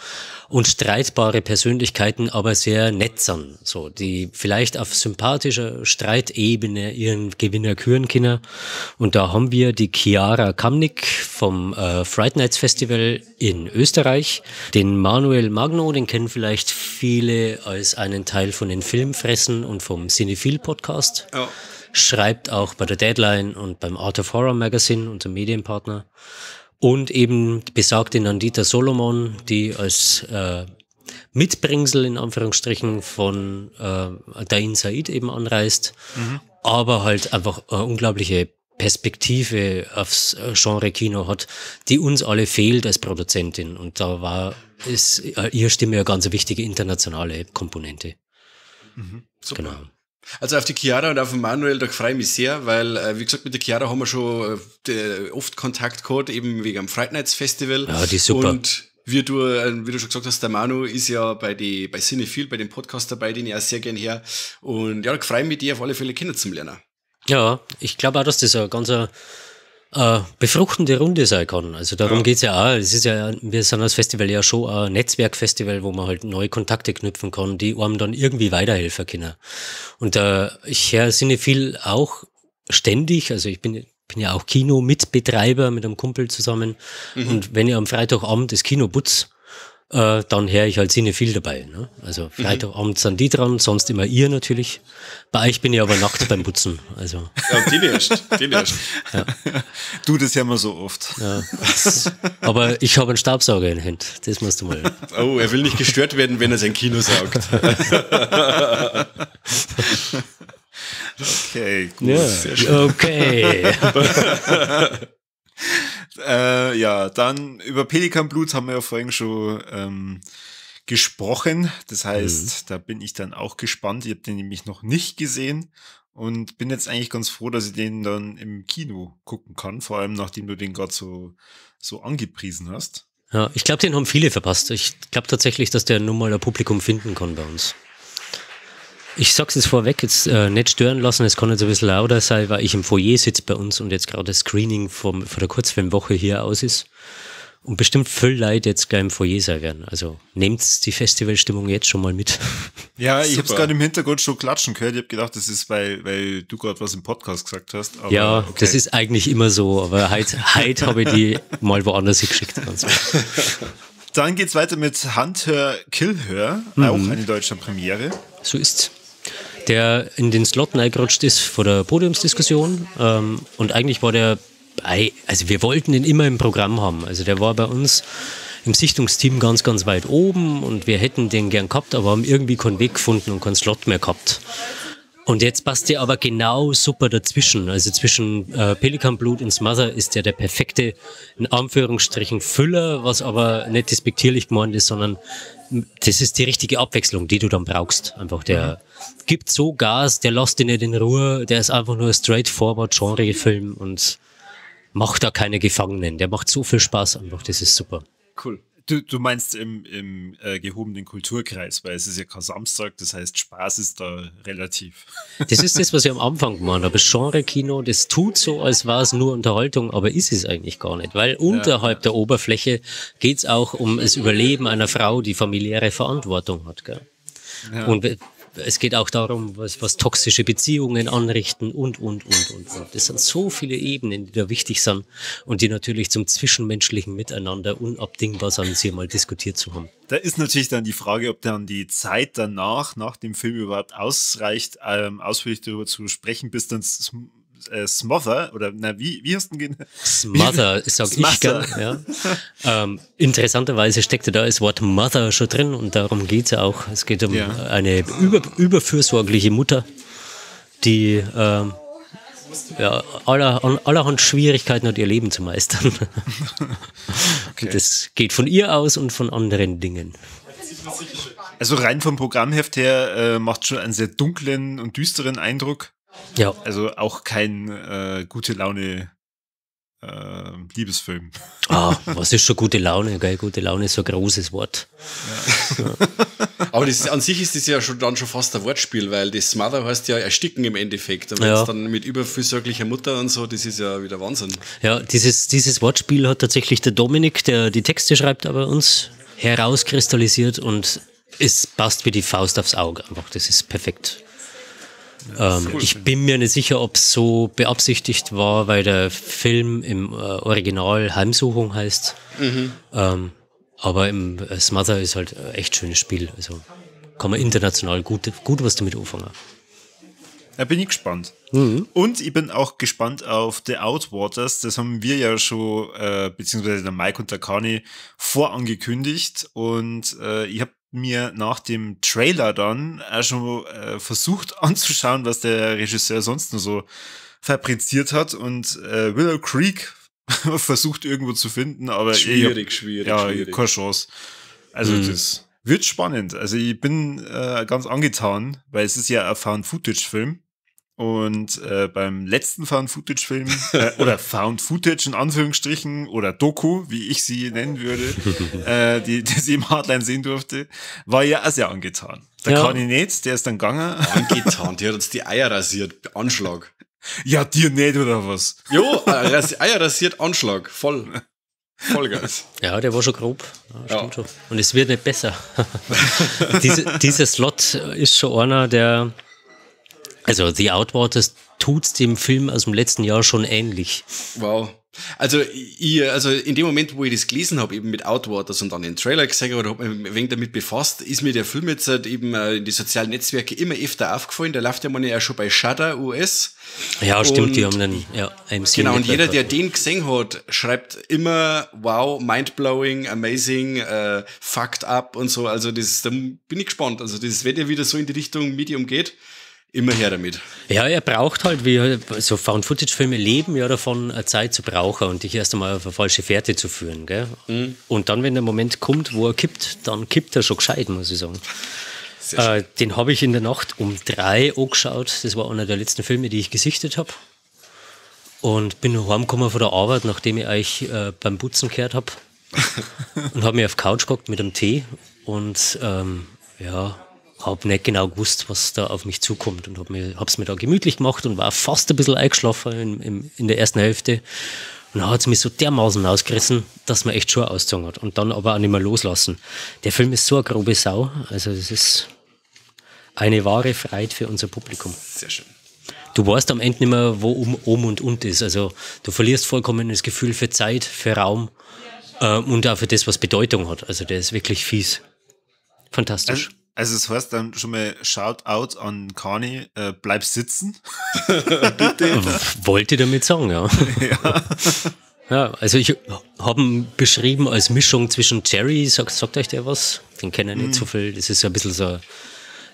und streitbare Persönlichkeiten, aber sehr nett sind. So, die vielleicht auf sympathischer Streitebene ihren Gewinner küren können. Und da haben wir die Chiara Kamnik vom Fright Nights Festival in Österreich, den Manuel Magno, den kennen vielleicht viele als einen Teil von den Filmfressen und vom Cinephile Podcast. Ja. Schreibt auch bei der Deadline und beim Art of Horror Magazine, unser Medienpartner. Und eben besagte Nandita Solomon, die als Mitbringsel in Anführungsstrichen von Dain Said eben anreist, aber halt einfach eine unglaubliche Perspektive aufs Genre-Kino hat, die uns alle fehlt als Produzentin. Und da ist ihre Stimme eine ganz wichtige internationale Komponente. Super. Genau. Also auf die Chiara und auf den Manuel, da freue ich mich sehr, weil, wie gesagt, mit der Chiara haben wir schon oft Kontakt gehabt, eben wegen am Fright Nights Festival. Ja, die ist super. Und wie du schon gesagt hast, der Manu ist ja bei Cinephile, bei dem Podcast dabei, den ich auch sehr gern her. Und ja, da freue ich mich, die auf alle Fälle kennenzulernen. Ja, ich glaube auch, dass das eine ganz befruchtende Runde sein kann. Also darum geht's ja auch. Es ist ja, wir sind als Festival ja schon ein Netzwerkfestival, wo man halt neue Kontakte knüpfen kann, die einem dann irgendwie weiterhelfen können. Und ich höre Cinephile auch ständig, also ich bin ja auch Kino-Mitbetreiber mit einem Kumpel zusammen. Und wenn ich am Freitagabend das Kino putz, dann höre ich halt Cinephile dabei. Ne? Also Freitagabend sind die dran, sonst immer ihr natürlich. Bei euch bin ich aber nackt beim Putzen. Also. Ja, den erst. Ja. Du, das hören wir so oft. Ja, aber ich habe einen Staubsauger in der Hand. Das musst du mal. Oh, er will nicht gestört werden, wenn er sein Kino saugt. Okay, gut. Ja, okay. Ja, dann über Pelikanblut haben wir ja vorhin schon gesprochen. Das heißt, da bin ich dann auch gespannt. Ich habe den nämlich noch nicht gesehen und bin jetzt eigentlich ganz froh, dass ich den dann im Kino gucken kann. Vor allem, nachdem du den gerade so angepriesen hast. Ja, ich glaube, den haben viele verpasst. Ich glaube tatsächlich, dass der nun mal ein Publikum finden kann bei uns. Ich sag's jetzt vorweg, jetzt nicht stören lassen, es kann jetzt ein bisschen lauter sein, weil ich im Foyer sitze bei uns und jetzt gerade das Screening von der Kurzfilmwoche hier aus ist. Und bestimmt viel Leute jetzt gleich im Foyer sein werden. Also nehmt die Festivalstimmung jetzt schon mal mit. Ja, ich habe es gerade im Hintergrund schon klatschen gehört. Ich habe gedacht, das ist, weil du gerade was im Podcast gesagt hast. Aber ja, okay. Das ist eigentlich immer so, aber heute habe ich die mal woanders hingeschickt. Dann geht's weiter mit Hunt Her, Kill Her, auch eine deutsche Premiere. So ist's. Der in den Slot reingerutscht ist vor der Podiumsdiskussion und eigentlich war der, also wir wollten ihn immer im Programm haben, also der war bei uns im Sichtungsteam ganz, ganz weit oben und wir hätten den gern gehabt, aber haben irgendwie keinen Weg gefunden und keinen Slot mehr gehabt. Und jetzt passt der aber genau super dazwischen, also zwischen Pelikanblut und Smother ist der perfekte, in Anführungsstrichen, Füller, was aber nicht despektierlich gemeint ist, sondern das ist die richtige Abwechslung, die du dann brauchst. Einfach der gibt so Gas, der lässt dich nicht in Ruhe, der ist einfach nur ein straightforward Genre-Film und macht da keine Gefangenen. Der macht so viel Spaß einfach, das ist super. Cool. Du meinst im gehobenen Kulturkreis, weil es ist ja kein Samstag, das heißt Spaß ist da relativ. Das ist das, was ich am Anfang gemeint habe. Das Genre-Kino, das tut so, als war es nur Unterhaltung, aber ist es eigentlich gar nicht. Weil unterhalb der Oberfläche geht es auch um das Überleben einer Frau, die familiäre Verantwortung hat. Gell? Ja. Und es geht auch darum, was toxische Beziehungen anrichten und. Das sind so viele Ebenen, die da wichtig sind und die natürlich zum zwischenmenschlichen Miteinander unabdingbar sind, sie mal diskutiert zu haben. Da ist natürlich dann die Frage, ob dann die Zeit danach, nach dem Film überhaupt ausreicht, ausführlich darüber zu sprechen, bis dann Smother, oder wie hast du den? Smother, sag ich gern. Ja. Interessanterweise steckte da das Wort Mother schon drin und darum geht's ja auch. Es geht um eine überfürsorgliche Mutter, die allerhand Schwierigkeiten hat, ihr Leben zu meistern. Okay. Das geht von ihr aus und von anderen Dingen. Also rein vom Programmheft her macht schon einen sehr dunklen und düsteren Eindruck. Ja. Also auch kein gute Laune Liebesfilm. Was ist schon gute Laune? Gell? Gute Laune ist so ein großes Wort. Ja. Aber an sich ist das ja dann schon fast ein Wortspiel, weil das Smother heißt ja ersticken im Endeffekt. Und jetzt dann mit überfürsorglicher Mutter und so, das ist ja wieder Wahnsinn. Ja, dieses Wortspiel hat tatsächlich der Dominik, der die Texte schreibt, bei uns herauskristallisiert und es passt wie die Faust aufs Auge. Einfach, das ist perfekt. Ich bin mir nicht sicher, ob es so beabsichtigt war, weil der Film im Original Heimsuchung heißt. Aber im Smother ist halt ein echt schönes Spiel. Also kann man international gut was damit anfangen. Da bin ich gespannt. Und ich bin auch gespannt auf The Outwaters. Das haben wir ja schon, beziehungsweise der Mike und der Kani, vorangekündigt. Und ich habe mir nach dem Trailer dann auch schon versucht anzuschauen, was der Regisseur sonst nur so fabriziert hat. Und Willow Creek versucht irgendwo zu finden, aber schwierig. Keine Chance. Also das wird spannend. Also ich bin ganz angetan, weil es ist ja ein Found-Footage-Film. Und beim letzten Found-Footage-Film, oder Found-Footage in Anführungsstrichen, oder Doku, wie ich sie nennen würde, die sie im Hardline sehen durfte, war ja auch sehr angetan. Der Kani nicht, der ist dann gegangen. Angetan, der hat uns die Eier rasiert, Anschlag. Ja, dir nicht, oder was? Jo, Eier rasiert, Anschlag, voll geil. Ja, der war schon grob. Ja, stimmt schon. Und es wird nicht besser. Dieser Slot ist schon einer, der... Also The Outwaters tut's dem Film aus dem letzten Jahr schon ähnlich. Wow. Also in dem Moment, wo ich das gelesen habe, eben mit Outwaters und dann den Trailer gesehen habe oder habe mich ein wenig damit befasst, ist mir der Film jetzt halt eben in die sozialen Netzwerke immer öfter aufgefallen. Der läuft ja mal ja schon bei Shudder US. Ja, stimmt, die haben einen AMC. Genau, und jeder, der den gesehen hat, schreibt immer wow, mindblowing, amazing, fucked up und so. Also da bin ich gespannt. Also das, wenn der wieder so in die Richtung Medium geht, immer her damit. Ja, er braucht halt, wie so Found-Footage-Filme leben ja davon, eine Zeit zu brauchen und dich erst einmal auf eine falsche Fährte zu führen. Gell? Und dann, wenn der Moment kommt, wo er kippt, dann kippt er schon gescheit, muss ich sagen. Den habe ich in der Nacht um 3 angeschaut. Das war einer der letzten Filme, die ich gesichtet habe. Und bin heimgekommen von der Arbeit, nachdem ich euch beim Putzen gehört habe. Und habe mich auf die Couch gehockt mit einem Tee und habe nicht genau gewusst, was da auf mich zukommt und hab's mir da gemütlich gemacht und war fast ein bisschen eingeschlafen in der ersten Hälfte. Und dann hat es mich so dermaßen ausgerissen, dass man echt schon ausgezogen hat und dann aber auch nicht mehr loslassen. Der Film ist so eine grobe Sau, also es ist eine wahre Freude für unser Publikum. Sehr schön. Du weißt am Ende nicht mehr, wo oben und unten ist. Also du verlierst vollkommen das Gefühl für Zeit, für Raum und auch für das, was Bedeutung hat. Also der ist wirklich fies. Fantastisch. Also das heißt dann schon mal Shoutout an Kani, bleib sitzen. Wollte ich damit sagen, ja. Ja, also ich habe ihn beschrieben als Mischung zwischen Jerry, sagt euch der was? Den kennen nicht so viel. Das ist so ein bisschen so ein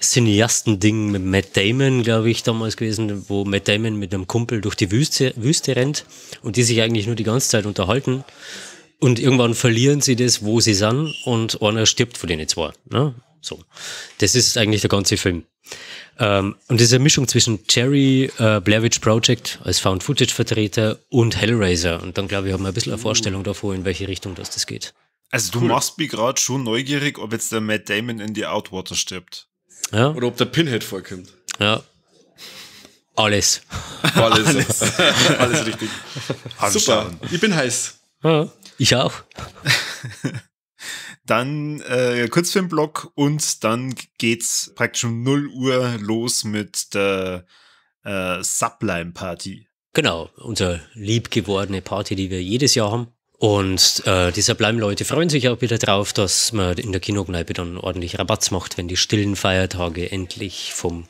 Cineasten-Ding mit Matt Damon, glaube ich, damals gewesen, wo Matt Damon mit einem Kumpel durch die Wüste rennt und die sich eigentlich nur die ganze Zeit unterhalten. Und irgendwann verlieren sie das, wo sie sind und einer stirbt von denen zwei. Ne? So. Das ist eigentlich der ganze Film. Und das ist eine Mischung zwischen Jerry, Blair Witch Project als Found-Footage-Vertreter und Hellraiser. Und dann, glaube ich, haben wir ein bisschen eine Vorstellung davon, in welche Richtung das geht. Also du machst mich gerade schon neugierig, ob jetzt der Matt Damon in die Outwater stirbt. Ja. Oder ob der Pinhead vorkommt. Ja. Alles. Alles richtig. Super, ich bin heiß. Ja, ich auch. Dann Kurzfilmblock und dann geht's praktisch um 0 Uhr los mit der Sublime-Party. Genau, unsere liebgewordene Party, die wir jedes Jahr haben. Und die Sublime-Leute freuen sich auch wieder drauf, dass man in der Kinokneipe dann ordentlich Rabatz macht, wenn die stillen Feiertage endlich vom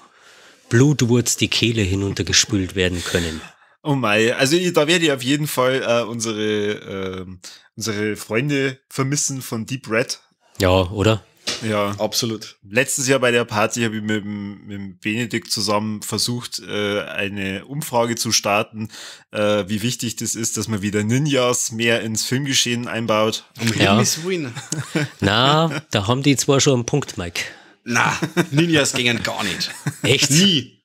Blutwurz die Kehle hinuntergespült werden können. Oh mei, also da werde ich auf jeden Fall unsere Freunde vermissen von Deep Red. Ja, oder? Ja, absolut. Letztes Jahr bei der Party habe ich mit dem Benedikt zusammen versucht, eine Umfrage zu starten, wie wichtig das ist, dass man wieder Ninjas mehr ins Filmgeschehen einbaut. Na, da haben die zwar schon einen Punkt, Mike. Na, Ninjas gingen gar nicht. Echt? Nie.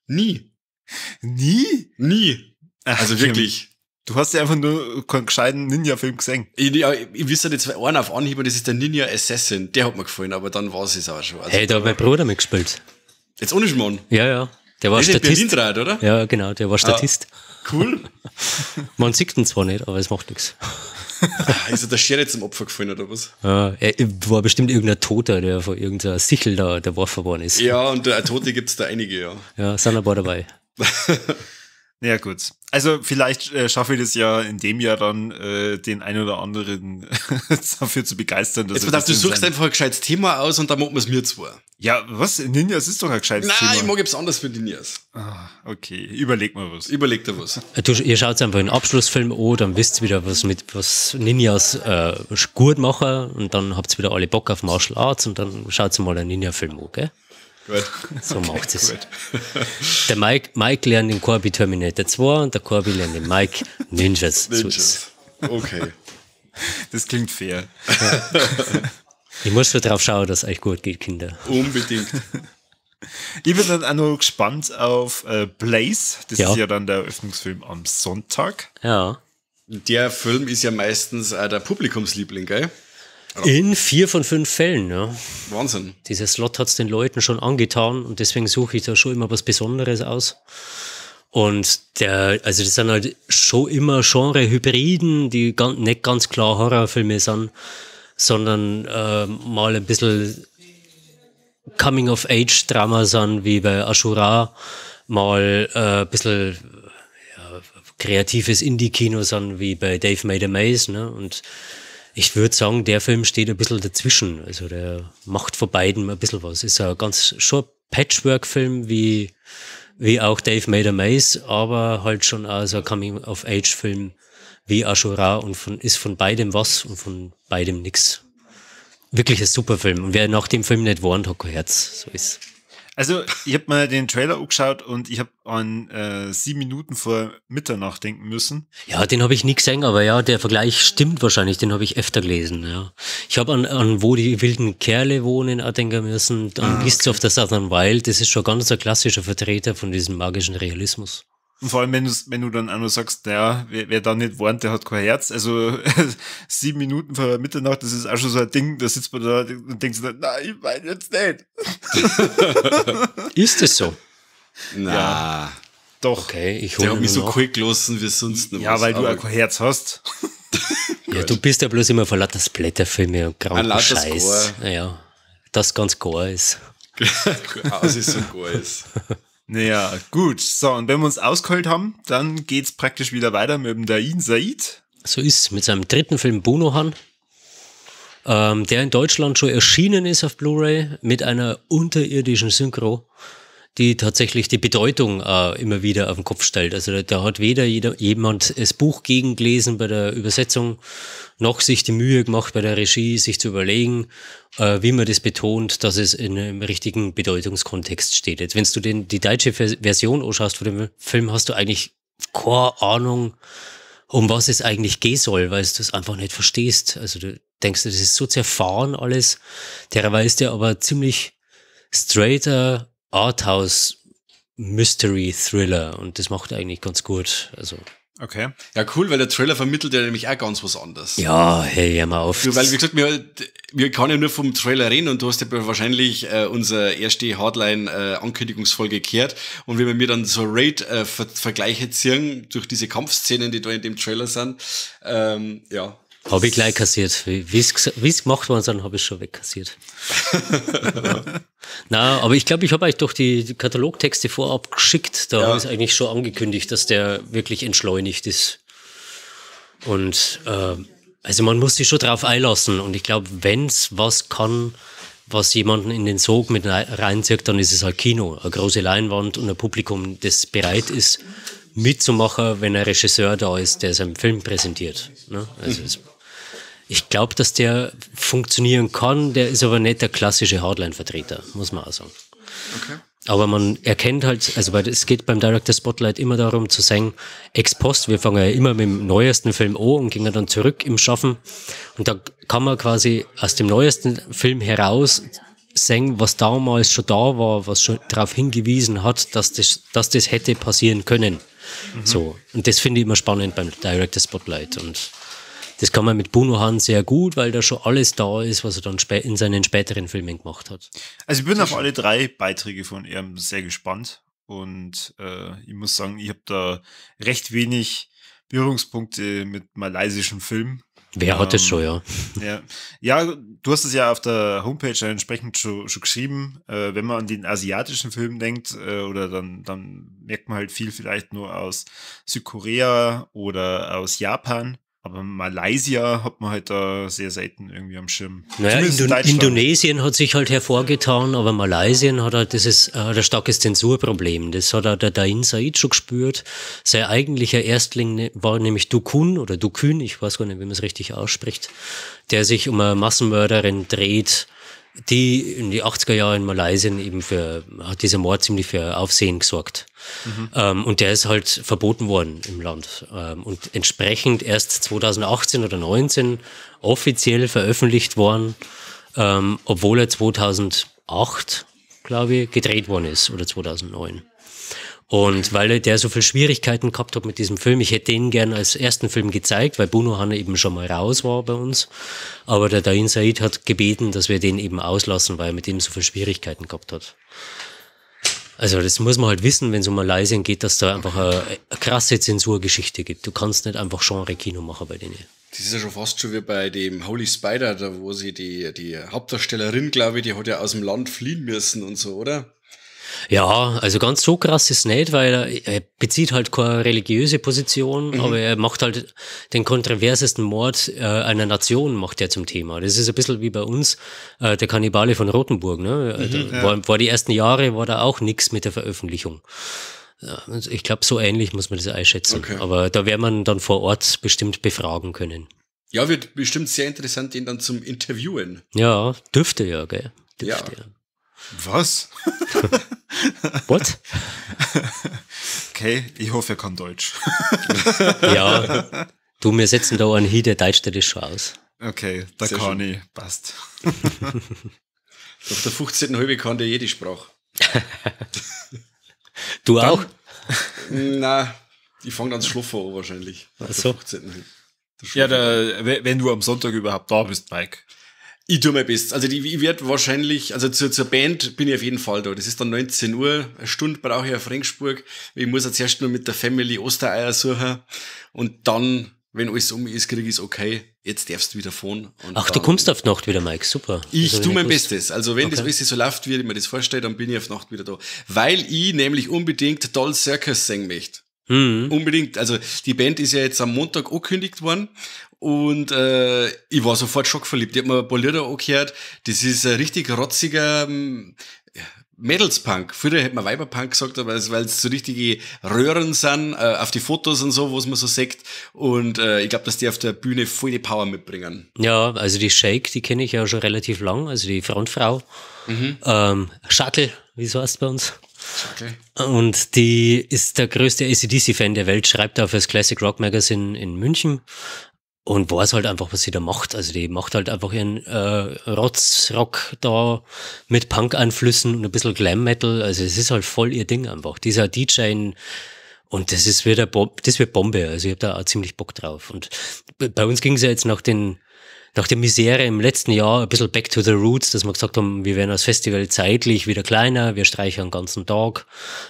Nie? Also wirklich. Du hast ja einfach nur keinen gescheiten Ninja-Film gesehen. Ich wüsste jetzt einen auf Anhieb, das ist der Ninja Assassin. Der hat mir gefallen, aber dann war es auch schon. Also hey, da hat mein Bruder mitgespielt. Jetzt ohne Schmarrn? Ja. Der war Statist. Oder? Ja, genau, der war Statist. Cool. Man sieht ihn zwar nicht, aber es macht nichts. Ist er der Schere zum Opfer gefallen, oder was? Ja, er war bestimmt irgendein Toter, der von irgendeiner Sichel da der Waffe worden ist. Ja, und der Tote gibt's da einige, ja. Ja, sind ein paar dabei. Ja, gut. Also vielleicht schaffe ich das ja in dem Jahr dann, den ein oder anderen dafür zu begeistern. Dass jetzt du suchst einfach ein gescheites Thema aus und dann machen wir es mir zwar. Ja, was? Ninjas ist doch ein gescheites Thema. Nein, ich mag etwas anderes für Ninjas. Ah, okay, überleg mal was. Überleg dir was. Ihr schaut einfach einen Abschlussfilm an, dann wisst ihr wieder, was Ninjas gut machen und dann habt ihr wieder alle Bock auf Martial Arts und dann schaut ihr mal einen Ninja-Film an, gell? Gut. So macht es. Der Mike lernt den Corby Terminator 2 und der Corby lernt den Mike Ninjas. Okay. Das klingt fair. Ja. Ich muss schon drauf schauen, dass es euch gut geht, Kinder. Unbedingt. Ich bin dann auch noch gespannt auf Blaze. Das ist ja dann der Eröffnungsfilm am Sonntag. Ja. Der Film ist ja meistens der Publikumsliebling, gell? In 4 von 5 Fällen, ja. Wahnsinn. Dieser Slot hat es den Leuten schon angetan und deswegen suche ich da schon immer was Besonderes aus. Und das sind halt schon immer Genre-Hybriden, die nicht ganz klar Horrorfilme sind, sondern mal ein bisschen Coming-of-Age-Drama sind, wie bei Ashura, mal ein bisschen kreatives Indie-Kino sind, wie bei Dave Made a Maze, ne? Und ich würde sagen, der Film steht ein bisschen dazwischen. Also der macht von beiden ein bisschen was. Ist ein ganz schon Patchwork-Film wie auch Dave Made a Maze, aber halt schon auch so ein Coming-of-Age-Film wie Ashura und ist von beidem was und von beidem nix. Wirklich ein super Film. Und wer nach dem Film nicht warnt, hat kein Herz. So ist. Also, ich habe mir den Trailer angeschaut und ich habe an 7 Minuten vor Mitternacht denken müssen. Ja, den habe ich nie gesehen, aber ja, der Vergleich stimmt wahrscheinlich, den habe ich öfter gelesen, ja. Ich habe an Wo die wilden Kerle wohnen auch denken müssen, an Beasts of the Southern Wild, das ist schon ganz ein klassischer Vertreter von diesem magischen Realismus. Und vor allem, wenn du dann auch noch sagst, naja, wer da nicht warnt, der hat kein Herz. Also 7 Minuten vor Mitternacht, das ist auch schon so ein Ding, da sitzt man da und denkt sich, nein, ich meine jetzt nicht. Ist es so? Na, Ja. Doch. Okay, ich der hole hat mich so nach. kalt gelassen wie sonst noch Ja, was. weil du Aber auch kein Herz hast. Ja, du bist ja bloß immer vor lauter Splatterfilme und Ein kranken lauter Scheiß. Score. Naja, das ganz gar ist. aus ist so geil. Naja, gut. So, und wenn wir uns ausgeholt haben, dann geht's praktisch wieder weiter mit dem Dain Said. So ist mit seinem dritten Film Bunohan, der in Deutschland schon erschienen ist auf Blu-ray mit einer unterirdischen Synchro, die tatsächlich die Bedeutung immer wieder auf den Kopf stellt. Also da hat weder jemand das Buch gegengelesen bei der Übersetzung, noch sich die Mühe gemacht bei der Regie, sich zu überlegen, wie man das betont, dass es in einem richtigen Bedeutungskontext steht. Jetzt, wenn du die deutsche Version anschaust von dem Film, hast du eigentlich keine Ahnung, um was es eigentlich gehen soll, weil du es einfach nicht verstehst. Also du denkst, das ist so zerfahren alles. Derweil ist der aber ziemlich straighter Arthouse Mystery Thriller und das macht er eigentlich ganz gut. Also Okay. Ja, cool, weil der Trailer vermittelt ja nämlich auch ganz was anderes. ja, hey, hör mal auf. Du, weil, wie gesagt, wir kann ja nur vom Trailer reden und du hast ja wahrscheinlich unsere erste Hardline-Ankündigungsfolge gehört und wenn wir mir dann so Raid-Vergleiche ziehen durch diese Kampfszenen, die da in dem Trailer sind, ja. Habe ich gleich kassiert. Wie es gemacht worden sind, habe ich schon wegkassiert. Ja. Na, aber ich glaube, ich habe euch doch die Katalogtexte vorab geschickt. Da Ja. habe ich eigentlich schon angekündigt, dass der wirklich entschleunigt ist. Und also man muss sich schon drauf einlassen. Und ich glaube, wenn es was kann, was jemanden in den Sog mit reinzieht, dann ist es halt Kino. Eine große Leinwand und ein Publikum, das bereit ist, mitzumachen, wenn ein Regisseur da ist, der seinen Film präsentiert. Ne? Also ich glaube, dass der funktionieren kann, der ist aber nicht der klassische Hardline-Vertreter, muss man auch sagen. Okay. Aber man erkennt halt, also weil es geht beim Director Spotlight immer darum zu sagen, ex post, wir fangen ja immer mit dem neuesten Film an und gehen dann zurück im Schaffen. Und da kann man quasi aus dem neuesten Film heraus sehen, was damals schon da war, was schon darauf hingewiesen hat, dass das hätte passieren können. So. Und das finde ich immer spannend beim Director Spotlight. Und das kann man mit Bunohan sehr gut, weil da schon alles da ist, was er dann in seinen späteren Filmen gemacht hat. Also ich bin auf alle 3 Beiträge von ihm sehr gespannt und ich muss sagen, ich habe da recht wenig Berührungspunkte mit malaysischen Filmen. Wer hat das schon, ja. Ja, du hast es ja auf der Homepage entsprechend schon geschrieben. Wenn man an den asiatischen Film denkt, oder dann merkt man halt viel vielleicht nur aus Südkorea oder aus Japan. Aber Malaysia hat man halt da sehr selten irgendwie am Schirm. Naja, Zumindest in Deutschland. Indonesien hat sich halt hervorgetan, aber Malaysia hat halt ein starkes Zensurproblem. Das hat auch der Dain Said schon gespürt. Sein eigentlicher Erstling war nämlich Dukun oder Dukun, ich weiß gar nicht, wie man es richtig ausspricht, der sich um eine Massenmörderin dreht, die in die 80er Jahre in Malaysia eben hat dieser Mord ziemlich für Aufsehen gesorgt. Und der ist halt verboten worden im Land. Und entsprechend erst 2018 oder 2019 offiziell veröffentlicht worden, obwohl er 2008, glaube ich, gedreht worden ist oder 2009. Und weil der so viele Schwierigkeiten gehabt hat mit diesem Film, ich hätte den gern als ersten Film gezeigt, weil Bunohan eben schon mal raus war bei uns. Aber der Dain Said hat gebeten, dass wir den eben auslassen, weil er mit dem so viele Schwierigkeiten gehabt hat. Also das muss man halt wissen, wenn es um Malaysia geht, dass da einfach eine krasse Zensurgeschichte gibt. Du kannst nicht einfach Genre-Kino machen bei denen. Das ist ja schon fast schon wie bei dem Holy Spider, da wo sie die Hauptdarstellerin, glaube ich, die hat ja aus dem Land fliehen müssen und so, oder? Ja, also ganz so krass ist nicht, weil er bezieht halt keine religiöse Position, aber er macht halt den kontroversesten Mord einer Nation macht er zum Thema. Das ist ein bisschen wie bei uns, der Kannibale von Rothenburg, ne? War die ersten Jahre, war da auch nichts mit der Veröffentlichung. Ja, also ich glaube, so ähnlich muss man das einschätzen. Okay. Aber da wird man dann vor Ort bestimmt befragen können. Ja, wird bestimmt sehr interessant, den dann zum Interviewen. Ja, dürfte ja, gell? Dürfte ja. Was? What? Okay, ich hoffe, er kann Deutsch. Ja, du, wir setzen da einen hin, der Deutsch das schon aus. Okay, da Sehr kann schön. ich. Passt. Auf der 15. kann der jede Sprache. Du auch? Nein, ich fange dann das Schlafen an wahrscheinlich. Auf Ach der so. 15. Ja, wenn du am Sonntag überhaupt da bist, Mike. Ich tue mein Bestes. Also ich werde wahrscheinlich, also zur Band bin ich auf jeden Fall da. Das ist dann 19 Uhr, eine Stunde brauche ich auf Regensburg. Ich muss jetzt erst nur mit der Family Ostereier suchen und dann, wenn alles um ist, kriege ich es okay. Jetzt darfst du wieder fahren. Und Ach, dann, du kommst auf Nacht wieder, Mike, super. Ich Das hab tue mein nicht gewusst. Bestes. Also wenn das Okay. alles so läuft, wie ich mir das vorstelle, dann bin ich auf Nacht wieder da. Weil ich nämlich unbedingt Doll Circus singen möchte. Mhm. Unbedingt. Also die Band ist ja jetzt am Montag angekündigt worden und ich war sofort schockverliebt. Ich habe mir ein paar Lieder angehört. Das ist ein richtig rotziger Mädelspunk. Früher hätte man Weiberpunk gesagt, aber weil es so richtige Röhren sind, auf die Fotos und so, was man so sagt. Und ich glaube, dass die auf der Bühne voll die Power mitbringen. Ja, also die Shake, die kenne ich ja schon relativ lang, also die Frontfrau. Schackel, wie es heißt bei uns. Okay. Und die ist der größte AC/DC-Fan der Welt, schreibt auch fürs Classic Rock Magazine in München und weiß halt einfach, was sie da macht. Also die macht halt einfach ihren Rotzrock da mit Punk-Einflüssen und ein bisschen Glam-Metal. Also es ist halt voll ihr Ding einfach. Dieser DJ und das ist wieder das wird Bombe. Also ich habe da auch ziemlich Bock drauf. Und bei uns ging es ja jetzt nach der Misere im letzten Jahr ein bisschen back to the roots, dass wir gesagt haben, wir werden das Festival zeitlich wieder kleiner, wir streichen den ganzen Tag,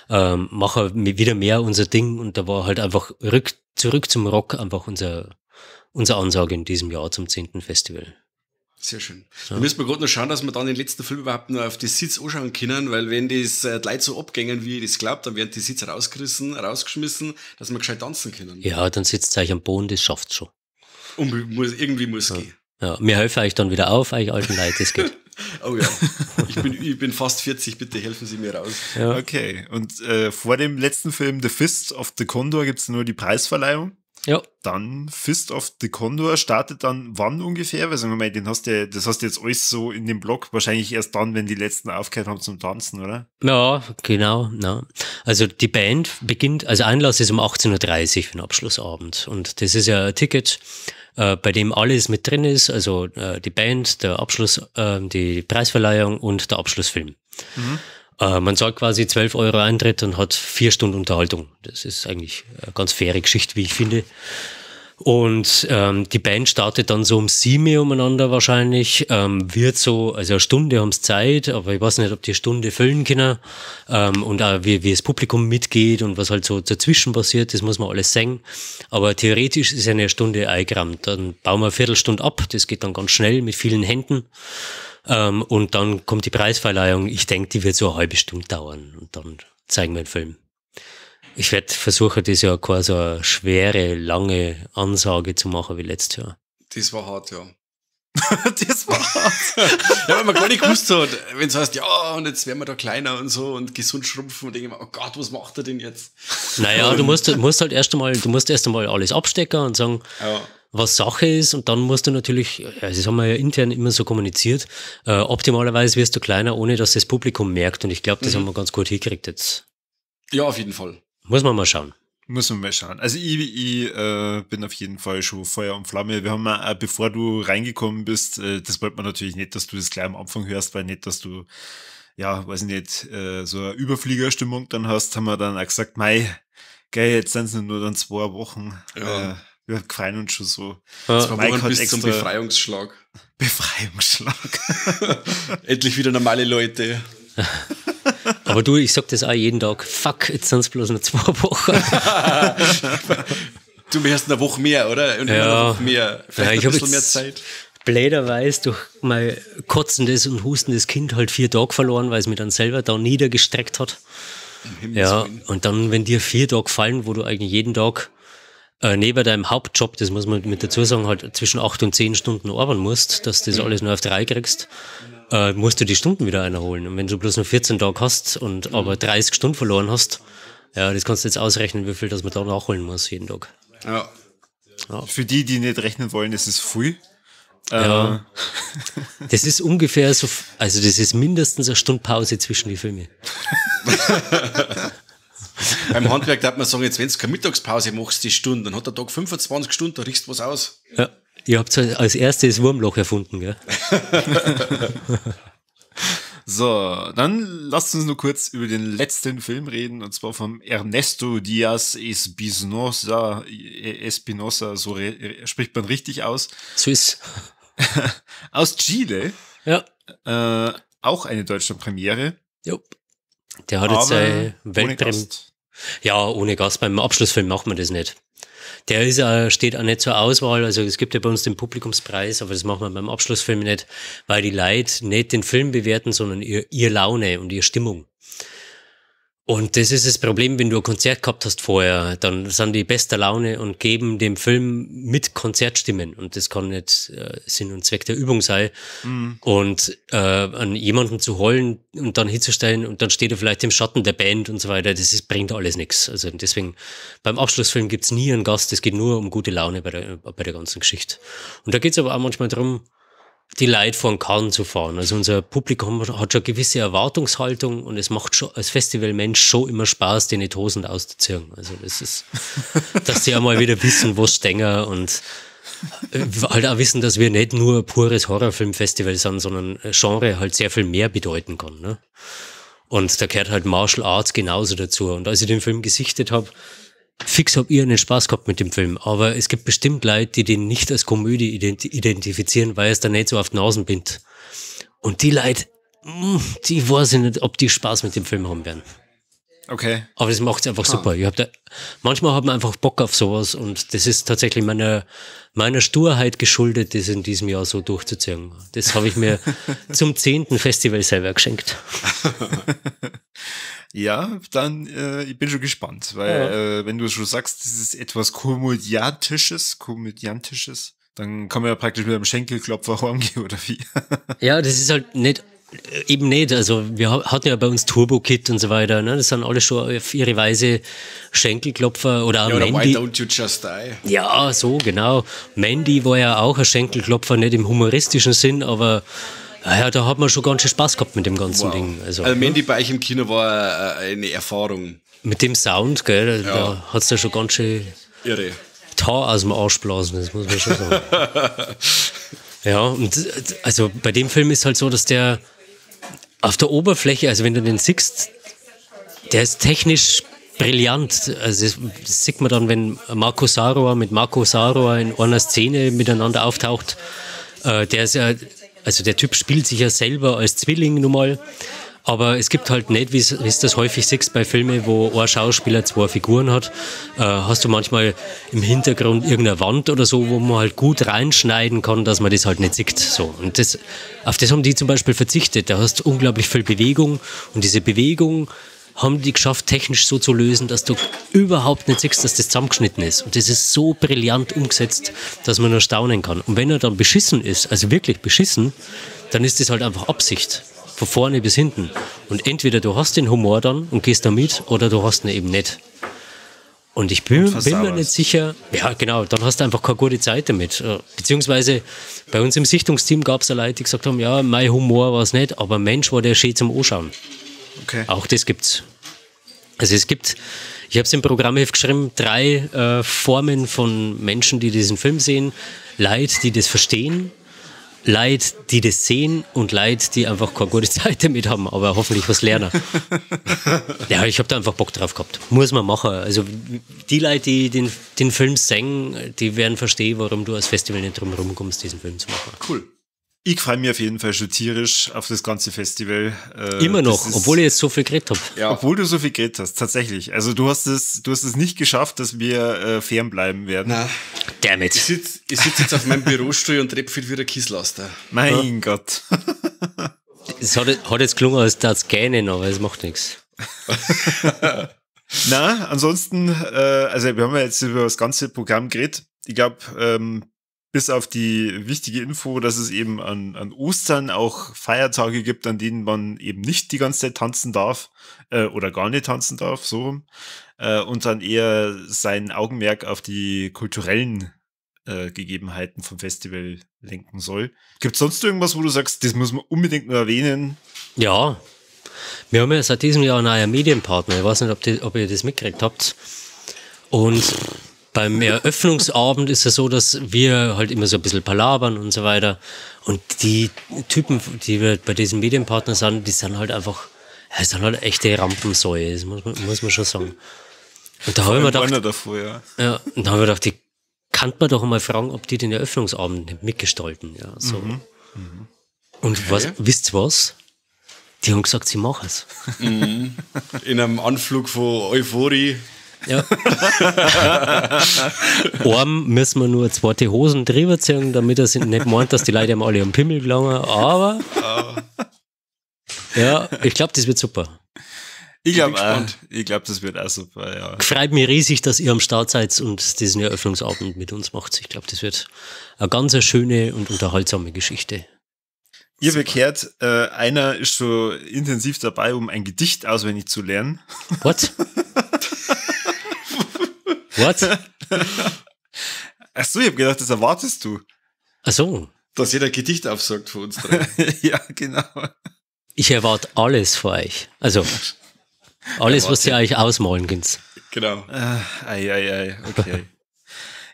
machen wieder mehr unser Ding und da war halt einfach zurück zum Rock einfach unsere Ansage in diesem Jahr zum 10. Festival. Sehr schön. Da müssen wir gerade noch schauen, dass wir dann den letzten Film überhaupt noch auf die Sitz anschauen können, weil wenn das die Leute so abgängen, wie ich das glaubt, dann werden die Sitz rausgeschmissen, dass wir gescheit tanzen können. Ja, dann sitzt euch am Boden, das schafft's schon. Und irgendwie muss gehen. Ja, wir helfen euch dann wieder auf, euch alten Leute, das geht. Oh ja, ich bin fast 40, bitte helfen Sie mir raus. Ja. Okay, und vor dem letzten Film The Fist of the Condor gibt es nur die Preisverleihung. Ja. Dann Fist of the Condor startet dann wann ungefähr? Weil sagen wir mal, das hast du jetzt alles so in dem Blog, wahrscheinlich erst dann, wenn die letzten aufgehört haben zum Tanzen, oder? Ja, genau. Ja. Also die Band beginnt, also Einlass ist um 18.30 Uhr für den Abschlussabend. Und das ist ja ein Ticket, bei dem alles mit drin ist, also die Band, der Abschluss, die Preisverleihung und der Abschlussfilm. Man zahlt quasi 12 Euro Eintritt und hat 4 Stunden Unterhaltung. Das ist eigentlich eine ganz faire Geschichte, wie ich finde. Und die Band startet dann so um 7 Uhr umeinander wahrscheinlich, wird so, also eine Stunde haben sie Zeit, aber ich weiß nicht, ob die Stunde füllen können und auch wie das Publikum mitgeht und was halt so dazwischen passiert, das muss man alles sehen. Aber theoretisch ist eine Stunde eingerammt. Dann bauen wir eine Viertelstunde ab, das geht dann ganz schnell mit vielen Händen. Und dann kommt die Preisverleihung. Ich denke, die wird so eine halbe Stunde dauern und dann zeigen wir den Film. Ich werde versuchen, das Jahr keine so eine schwere, lange Ansage zu machen wie letztes Jahr. Das war hart, ja. Das war's. Ja, weil man gar nicht gewusst hat, wenn es heißt, ja, und jetzt werden wir da kleiner und so und gesund schrumpfen und denken wir, oh Gott, was macht er denn jetzt? Naja, du musst halt erst einmal alles abstecken und sagen, Ja. was Sache ist, und dann musst du natürlich, das haben wir ja intern immer so kommuniziert, optimalerweise wirst du kleiner, ohne dass das Publikum merkt, und ich glaube, das haben wir ganz gut hingekriegt jetzt. Ja, auf jeden Fall. Muss man mal schauen. Muss man mal schauen. Also ich bin auf jeden Fall schon Feuer und Flamme. Wir haben mal, bevor du reingekommen bist, das wollte man natürlich nicht, dass du das gleich am Anfang hörst, weil nicht, dass du, ja, weiß ich nicht, so eine Überfliegerstimmung dann hast, haben wir dann auch gesagt, mei, geil, jetzt sind es nur dann 2 Wochen. Ja. Wir freuen uns schon so. Ja. 2 Mike Wochen hat bis zum extra- Befreiungsschlag. Befreiungsschlag. Endlich wieder normale Leute. Aber du, ich sag das auch jeden Tag, fuck, jetzt sind es bloß noch 2 Wochen. Du hast eine Woche mehr, oder? Und immer Ja. eine Woche mehr. Vielleicht Ja, ich ein hab bisschen mehr jetzt- Zeit. Blöderweise durch mein kotzendes und hustendes Kind halt 4 Tage verloren, weil es mich dann selber da niedergestreckt hat. Ja, und dann, wenn dir 4 Tage fallen, wo du eigentlich jeden Tag neben deinem Hauptjob, das muss man mit dazu sagen, halt zwischen 8 und 10 Stunden arbeiten musst, dass du das alles nur auf die Reihe kriegst, musst du die Stunden wieder einholen. Und wenn du bloß noch 14 Tage hast und aber 30 Stunden verloren hast, ja, das kannst du jetzt ausrechnen, wie viel das man da nachholen muss jeden Tag. Ja. Für die nicht rechnen wollen, ist es viel. Ja. Das ist ungefähr so, also das ist mindestens eine Stunde Pause zwischen die Filme. Beim Handwerk darf man sagen, jetzt wenn du keine Mittagspause machst, die Stunde, dann hat der Tag 25 Stunden, da riechst du was aus. Ja, ihr habt als erstes Wurmloch erfunden, gell? So, dann lasst uns nur kurz über den letzten Film reden, und zwar vom Ernesto Diaz Espinosa, so spricht man richtig aus. Süß. Aus Chile. Ja. Auch eine Deutschland-Premiere. Jo. Der hat jetzt ohne Weltpremiere. Gast. Ja, ohne Gast. Beim Abschlussfilm macht man das nicht. Der steht auch nicht zur Auswahl. Also es gibt ja bei uns den Publikumspreis, aber das machen wir beim Abschlussfilm nicht, weil die Leute nicht den Film bewerten, sondern ihr Laune und ihre Stimmung. Und das ist das Problem, wenn du ein Konzert gehabt hast vorher, dann sind die bester Laune und geben dem Film mit Konzertstimmen. Und das kann nicht Sinn und Zweck der Übung sein. Mhm. Und an jemanden zu holen und dann hinzustellen und dann steht er vielleicht im Schatten der Band und so weiter, bringt alles nichts. Also deswegen, beim Abschlussfilm gibt's nie einen Gast, es geht nur um gute Laune bei der ganzen Geschichte. Und da geht's aber auch manchmal darum, die Leute vor den Kahn zu fahren. Also unser Publikum hat schon eine gewisse Erwartungshaltung und es macht schon als Festivalmensch schon immer Spaß, die Hosen auszuziehen. Also das ist, dass die einmal wieder wissen, was stehen und halt auch wissen, dass wir nicht nur ein pures Horrorfilmfestival sind, sondern Genre halt sehr viel mehr bedeuten kann. Ne? Und da gehört halt Martial Arts genauso dazu. Und als ich den Film gesichtet habe, fix hab ich einen Spaß gehabt mit dem Film, aber es gibt bestimmt Leute, die den nicht als Komödie identifizieren, weil es dann nicht so auf die Nasen bindet. Und die Leute, die weiß ich nicht, ob die Spaß mit dem Film haben werden. Okay. Aber das macht's einfach super. Manchmal hat man einfach Bock auf sowas und das ist tatsächlich meiner Sturheit geschuldet, das in diesem Jahr so durchzuziehen. Das habe ich mir zum 10. Festival selber geschenkt. Ja, dann, ich bin schon gespannt, weil wenn du schon sagst, das ist etwas Komödiantisches, dann kann man ja praktisch mit einem Schenkelklopfer heimgehen, oder wie? Ja, das ist halt nicht, eben nicht, also wir hatten ja bei uns Turbo Kid und so weiter, ne? Das sind alle schon auf ihre Weise Schenkelklopfer oder auch Mandy. Why Don't You Just Die? Ja, so, genau. Mandy war ja auch ein Schenkelklopfer, nicht im humoristischen Sinn, aber ja, da hat man schon ganz schön Spaß gehabt mit dem ganzen Ding. Also Mandy bei euch im Kino war eine Erfahrung. Mit dem Sound, gell, da hat's da schon ganz schön irre Tar aus dem Arsch blasen, das muss man schon sagen. Ja, und also bei dem Film ist halt so, dass der auf der Oberfläche, also wenn du den siehst, der ist technisch brillant. Also das sieht man dann, wenn Marco Saroa mit Marco Saroa in einer Szene miteinander auftaucht. Der ist ja, also der Typ spielt sich ja selber als Zwilling nun mal. Aber es gibt halt nicht, wie es das häufig siehst bei Filmen, wo ein Schauspieler 2 Figuren hat, hast du manchmal im Hintergrund irgendeine Wand oder so, wo man halt gut reinschneiden kann, dass man das halt nicht sieht. So. Und auf das haben die zum Beispiel verzichtet. Da hast du unglaublich viel Bewegung und diese Bewegung haben die geschafft, technisch so zu lösen, dass du überhaupt nicht siehst, dass das zusammengeschnitten ist. Und das ist so brillant umgesetzt, dass man nur staunen kann. Und wenn er dann beschissen ist, also wirklich beschissen, dann ist das halt einfach Absicht. Von vorne bis hinten. Und entweder du hast den Humor dann und gehst da mit, oder du hast ihn eben nicht. Und ich bin mir nicht sicher, ja genau, dann hast du einfach keine gute Zeit damit. Beziehungsweise bei uns im Sichtungsteam gab es Leute, die gesagt haben, ja, mein Humor war es nicht, aber Mensch, war der schön zum Anschauen. Okay. Auch das gibt's. Also ich habe es im Programmheft geschrieben, 3 Formen von Menschen, die diesen Film sehen. Leute, die das verstehen, Leute, die das sehen und Leute, die einfach keine gute Zeit damit haben, aber hoffentlich was lernen. Ja, ich habe da einfach Bock drauf gehabt. Muss man machen. Also die Leute, die den Film sehen, die werden verstehen, warum du als Festival nicht drum rumkommst, diesen Film zu machen. Cool. Ich freue mich auf jeden Fall schon tierisch auf das ganze Festival. Immer noch, obwohl ich jetzt so viel geredet habe. Ja. Obwohl du so viel geredet hast, tatsächlich. Also du hast es nicht geschafft, dass wir fernbleiben werden. Nein. Damn it. Ich sitz jetzt auf meinem Bürostuhl und treffe wieder Kisslaster. Mein Gott. Es hat jetzt gelungen, als das gähnen, aber es macht nichts. Na, ansonsten, also wir haben ja jetzt über das ganze Programm geredet. Ich glaube, bis auf die wichtige Info, dass es eben an Ostern auch Feiertage gibt, an denen man eben nicht die ganze Zeit tanzen darf oder gar nicht tanzen darf, so rum. Und dann eher sein Augenmerk auf die kulturellen Gegebenheiten vom Festival lenken soll. Gibt es sonst irgendwas, wo du sagst, das muss man unbedingt nur erwähnen? Ja, wir haben ja seit diesem Jahr einen neuen Medienpartner. Ich weiß nicht, ob ihr das mitgekriegt habt. Und beim Eröffnungsabend ist es so, dass wir halt immer so ein bisschen palabern und so weiter. Und die Typen, die wir bei diesem Medienpartner sind, die sind halt einfach, das sind halt echte Rampensäue, das muss man schon sagen. Und da habe ich mir gedacht, davor, ja. Ja, und da habe ich gedacht, die kann man doch mal fragen, ob die den Eröffnungsabend nicht mitgestalten. Ja, so. Und wisst ihr was? Die haben gesagt, sie machen es. In einem Anflug von Euphorie. Ja. Einem müssen wir nur zweite Hosen drüber ziehen, damit er nicht meint, dass die Leute ihm alle am Pimmel gelangen. Aber ja, ich glaube, das wird super. Ich glaube, das wird auch super, ja. Freut mich riesig, dass ihr am Start seid und diesen Eröffnungsabend mit uns macht. Ich glaube, das wird eine ganz schöne und unterhaltsame Geschichte. Ihr gehört, einer ist schon intensiv dabei, um ein Gedicht auswendig zu lernen. What? What? Ach so, ich habe gedacht, das erwartest du. Ach so. Dass jeder Gedicht aufsagt von uns drei. Ja, genau. Ich erwarte alles von euch. Also, alles, was ihr euch ausmalen könnt. Genau. Okay.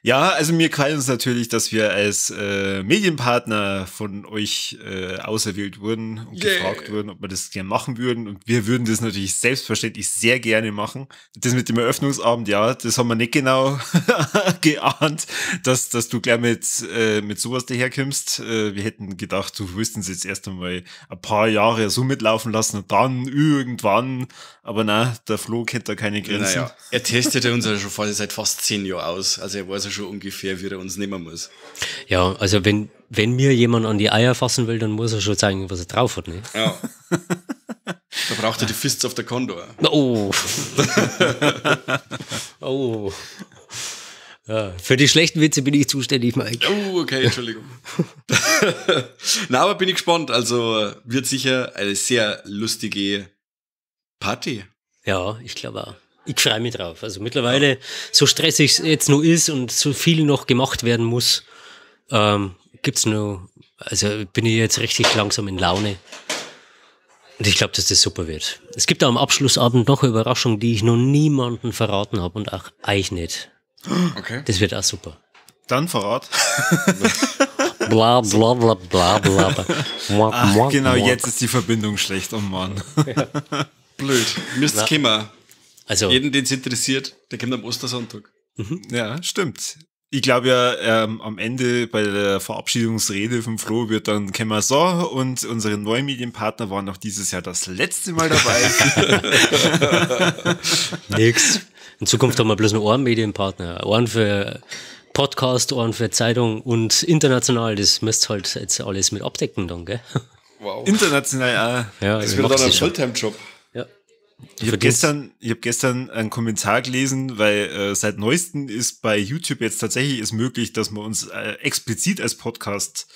Ja, also mir gefällt uns natürlich, dass wir als Medienpartner von euch auserwählt wurden und gefragt wurden, ob wir das gerne machen würden. Und wir würden das natürlich selbstverständlich sehr gerne machen. Das mit dem Eröffnungsabend, ja, das haben wir nicht genau geahnt, dass du gleich mit sowas daherkommst. Wir hätten gedacht, du willst uns jetzt erst einmal ein paar Jahre so mitlaufen lassen und dann irgendwann, aber na, der Flo kennt da keine Grenzen. Naja, er testet uns ja schon seit fast 10 Jahren aus. Also er weiß ja schon ungefähr, wie er uns nehmen muss. Ja, also wenn mir jemand an die Eier fassen will, dann muss er schon zeigen, was er drauf hat. Ne? Ja. Da braucht er die Fists of the Condor. Oh. Oh. Ja, für die schlechten Witze bin ich zuständig, Mike. Oh, okay, Entschuldigung. Na, aber bin ich gespannt. Also wird sicher eine sehr lustige Party. Ja, ich glaube auch. Ich freue mich drauf. Also mittlerweile, so stressig es jetzt noch ist und so viel noch gemacht werden muss, gibt's noch, also bin ich jetzt richtig langsam in Laune. Und ich glaube, dass das super wird. Es gibt auch am Abschlussabend noch eine Überraschung, die ich noch niemandem verraten habe und auch euch nicht. Okay. Das wird auch super. Dann Verrat. Bla bla bla bla bla. Ach, genau, jetzt ist die Verbindung schlecht, oh Mann. Blöd. Müsst's kommen. Also, Jeden, den es interessiert, der kommt am Ostersonntag. Ja, stimmt. Ich glaube ja, am Ende bei der Verabschiedungsrede von Flo wird dann kommen so, und unsere neuen Medienpartner waren noch dieses Jahr das letzte Mal dabei. nix. In Zukunft haben wir bloß noch einen Medienpartner. Einen für Podcast, einen für Zeitung und international. Das müsst ihr halt jetzt alles mit abdecken dann, gell? Wow. International auch. Ja, Das ich wird mach's dann ein schon. Fulltime-Job. Ja. Ich habe gestern einen Kommentar gelesen, weil seit neuestem ist bei YouTube jetzt tatsächlich ist möglich, dass man uns explizit als Podcast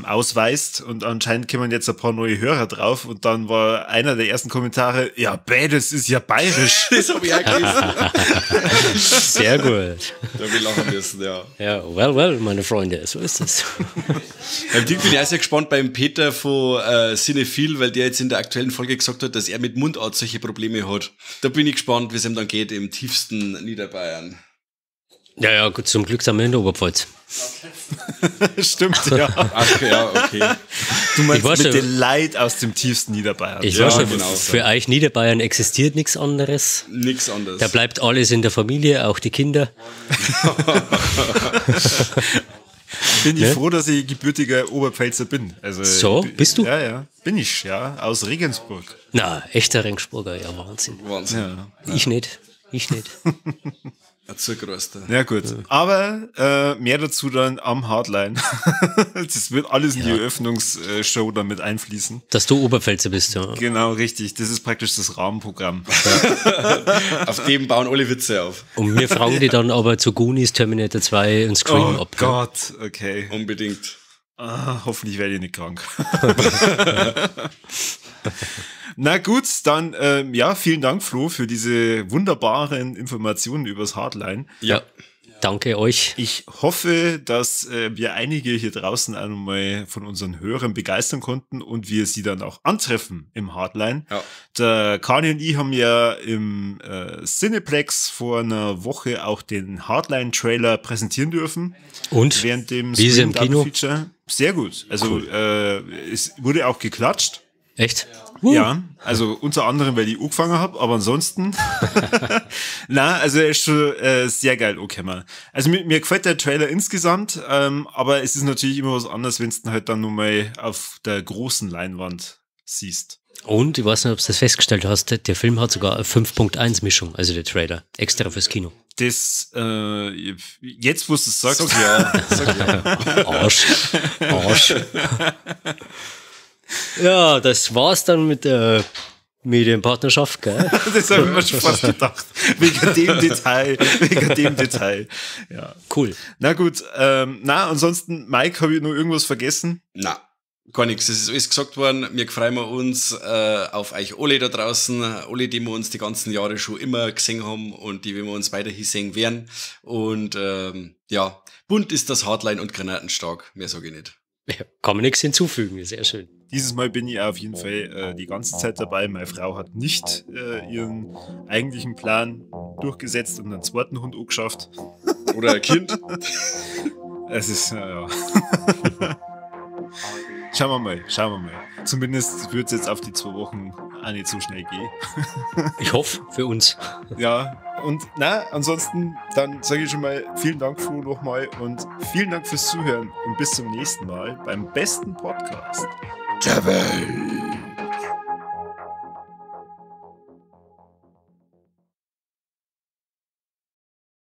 ausweist, und anscheinend kommen jetzt ein paar neue Hörer drauf, und dann war einer der ersten Kommentare, ja, das ist ja bayerisch. Das habe ich auch gelesen. Sehr gut. Da wir lachen müssen, ja. Ja, well, meine Freunde, so ist es. Beim Ding bin ich auch sehr gespannt beim Peter von Cinephil, weil der jetzt in der aktuellen Folge gesagt hat, dass er mit Mundart solche Probleme hat. Da bin ich gespannt, wie es ihm dann geht im tiefsten Niederbayern. Ja, gut, zum Glück sind wir in der Oberpfalz. Stimmt, ja. Ach, ja, okay. Du meinst Ich weiß mit schon- den Leid aus dem tiefsten Niederbayern. Ich Ja, weiß schon, genau. für euch Niederbayern existiert nichts anderes. Nix anderes. Da bleibt alles in der Familie, auch die Kinder. Bin ich Ne? froh, dass ich gebürtiger Oberpfälzer bin. Also, So, bist du? Ja, bin ich, ja, aus Regensburg. Na, echter Regensburger, ja, Wahnsinn. Wahnsinn. Ja. Ich nicht. Ein Zugröster. Ja, gut. Aber mehr dazu dann am Hardline. Das wird alles in die Eröffnungsshow damit einfließen. Dass du Oberpfälzer bist, ja. Genau, richtig. Das ist praktisch das Rahmenprogramm. Auf dem bauen alle Witze auf. Und wir fragen die dann aber zu Goonies, Terminator 2 und Scream Oh ab. Ne? Gott, okay. Unbedingt. Hoffentlich werde ich nicht krank. Na gut, dann vielen Dank, Flo, für diese wunderbaren Informationen übers Hardline. Ja. Danke euch. Ich hoffe, dass wir einige hier draußen einmal von unseren Hörern begeistern konnten und wir sie dann auch antreffen im Hardline. Ja. Der Kani und ich haben ja im Cineplex vor einer Woche auch den Hardline-Trailer präsentieren dürfen. Und? Während dem Wie ist er im Kino? Feature. Sehr gut. Also Cool. Es wurde auch geklatscht. Echt? Ja, also unter anderem, weil ich angefangen habe, aber ansonsten. Na, also er ist schon sehr geil angekommen. Also mir gefällt der Trailer insgesamt, aber es ist natürlich immer was anderes, wenn du ihn halt dann nur mal auf der großen Leinwand siehst. Und, ich weiß nicht, ob du das festgestellt hast, der Film hat sogar eine 5.1 Mischung, also der Trailer, extra fürs Kino. Das, jetzt wo du es sagst, Sag ja. Arsch. Ja, das war's dann mit der Medienpartnerschaft, gell? das habe ich mir schon fast gedacht. Wegen dem Detail. Ja. Cool. Na gut, ansonsten, Mike, habe ich noch irgendwas vergessen? Na, gar nichts. Es ist alles gesagt worden. Wir freuen uns auf euch alle da draußen. Alle, die wir uns die ganzen Jahre schon immer gesehen haben und die wir uns weiterhin sehen werden. Und ja, bunt ist das Hardline und granatenstark. Mehr sage ich nicht. Ja, kann man nichts hinzufügen, sehr schön. Dieses Mal bin ich auf jeden Fall die ganze Zeit dabei. Meine Frau hat nicht ihren eigentlichen Plan durchgesetzt und einen zweiten Hund angeschafft. Oder ein Kind. Es ist, ja. Schauen wir mal. Zumindest wird es jetzt auf die 2 Wochen auch nicht so schnell gehen. Ich hoffe, für uns. Ja, und ansonsten, dann sage ich schon mal vielen Dank, Flo, nochmal und vielen Dank fürs Zuhören und bis zum nächsten Mal beim besten Podcast der Welt.